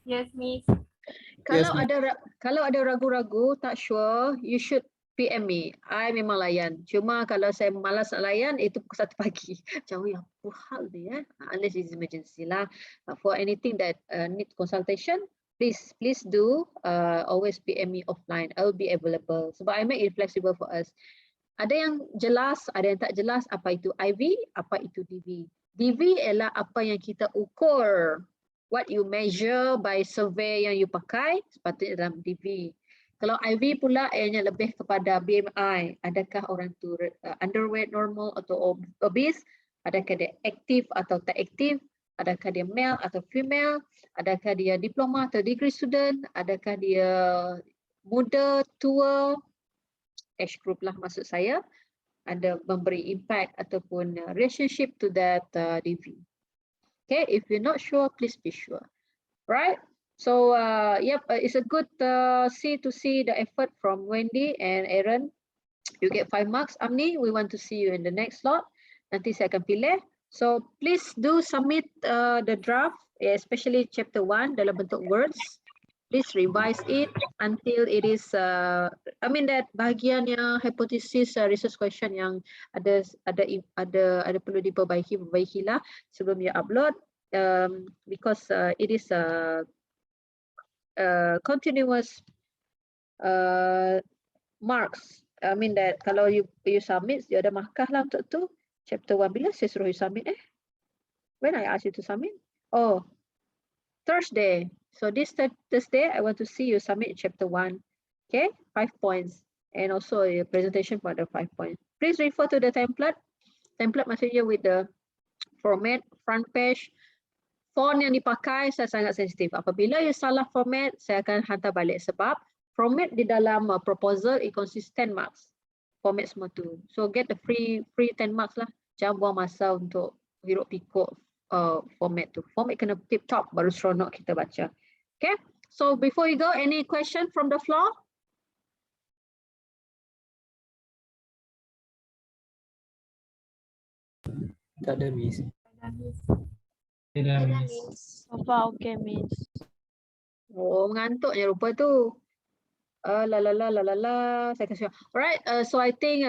Yes, Miss. Kalau ada ragu-ragu, tak sure, you should PM me. I memang layan. Cuma kalau saya malas nak layan, itu pukul 1 pagi. Jauh yang apa hal dia? Unless it's emergency lah. For anything that need consultation, please do always PM me offline. I will be available. Sebab I make it flexible for us. Ada yang jelas, ada yang tak jelas apa itu IV, apa itu DV. DV ialah apa yang kita ukur. What you measure by survey yang you pakai, sepatutnya dalam DV. Kalau IV pula ianya lebih kepada BMI. Adakah orang tu underweight, normal atau obese? Adakah dia aktif atau tak aktif? Adakah dia male atau female? Adakah dia diploma atau degree student? Adakah dia muda, tua? Age group lah maksud saya. Ada memberi impact ataupun relationship to that DV. Okay, if you're not sure, please be sure. Right? So, yep, it's a good to see the effort from Wendy and Aaron. You get 5 marks. Amni, we want to see you in the next slot. Nanti saya akan pilih. So, please do submit the draft, especially chapter 1 dalam bentuk words. Please revise it until it is, that bahagian yang hypothesis research question yang ada perlu diperbaiki lah sebelum you upload, because it is a continuous marks. That kalau you submit, you ada markah lah untuk tu. Chapter 1 bila saya suruh you submit When I ask you to submit? Oh, Thursday. So this Thursday, I want to see you submit chapter 1. Okay, 5 points. And also a presentation for the 5 points. Please refer to the template. Template maksudnya with the format, front page. Font yang dipakai saya sangat sensitif. Apabila you salah format, saya akan hantar balik sebab format di dalam proposal inconsistent marks. Format semua tu. So get the free 10 marks lah. Jangan buang masa untuk hiruk pikuk format tu. Format kena tip top baru seronok kita baca. Okay, so before you go, any question from the floor? Tak ada, Miss. Tidak, Miss. Apa okay, Miss? Oh, mengantuknya rupa tu. Saya kasi. Alright, so I think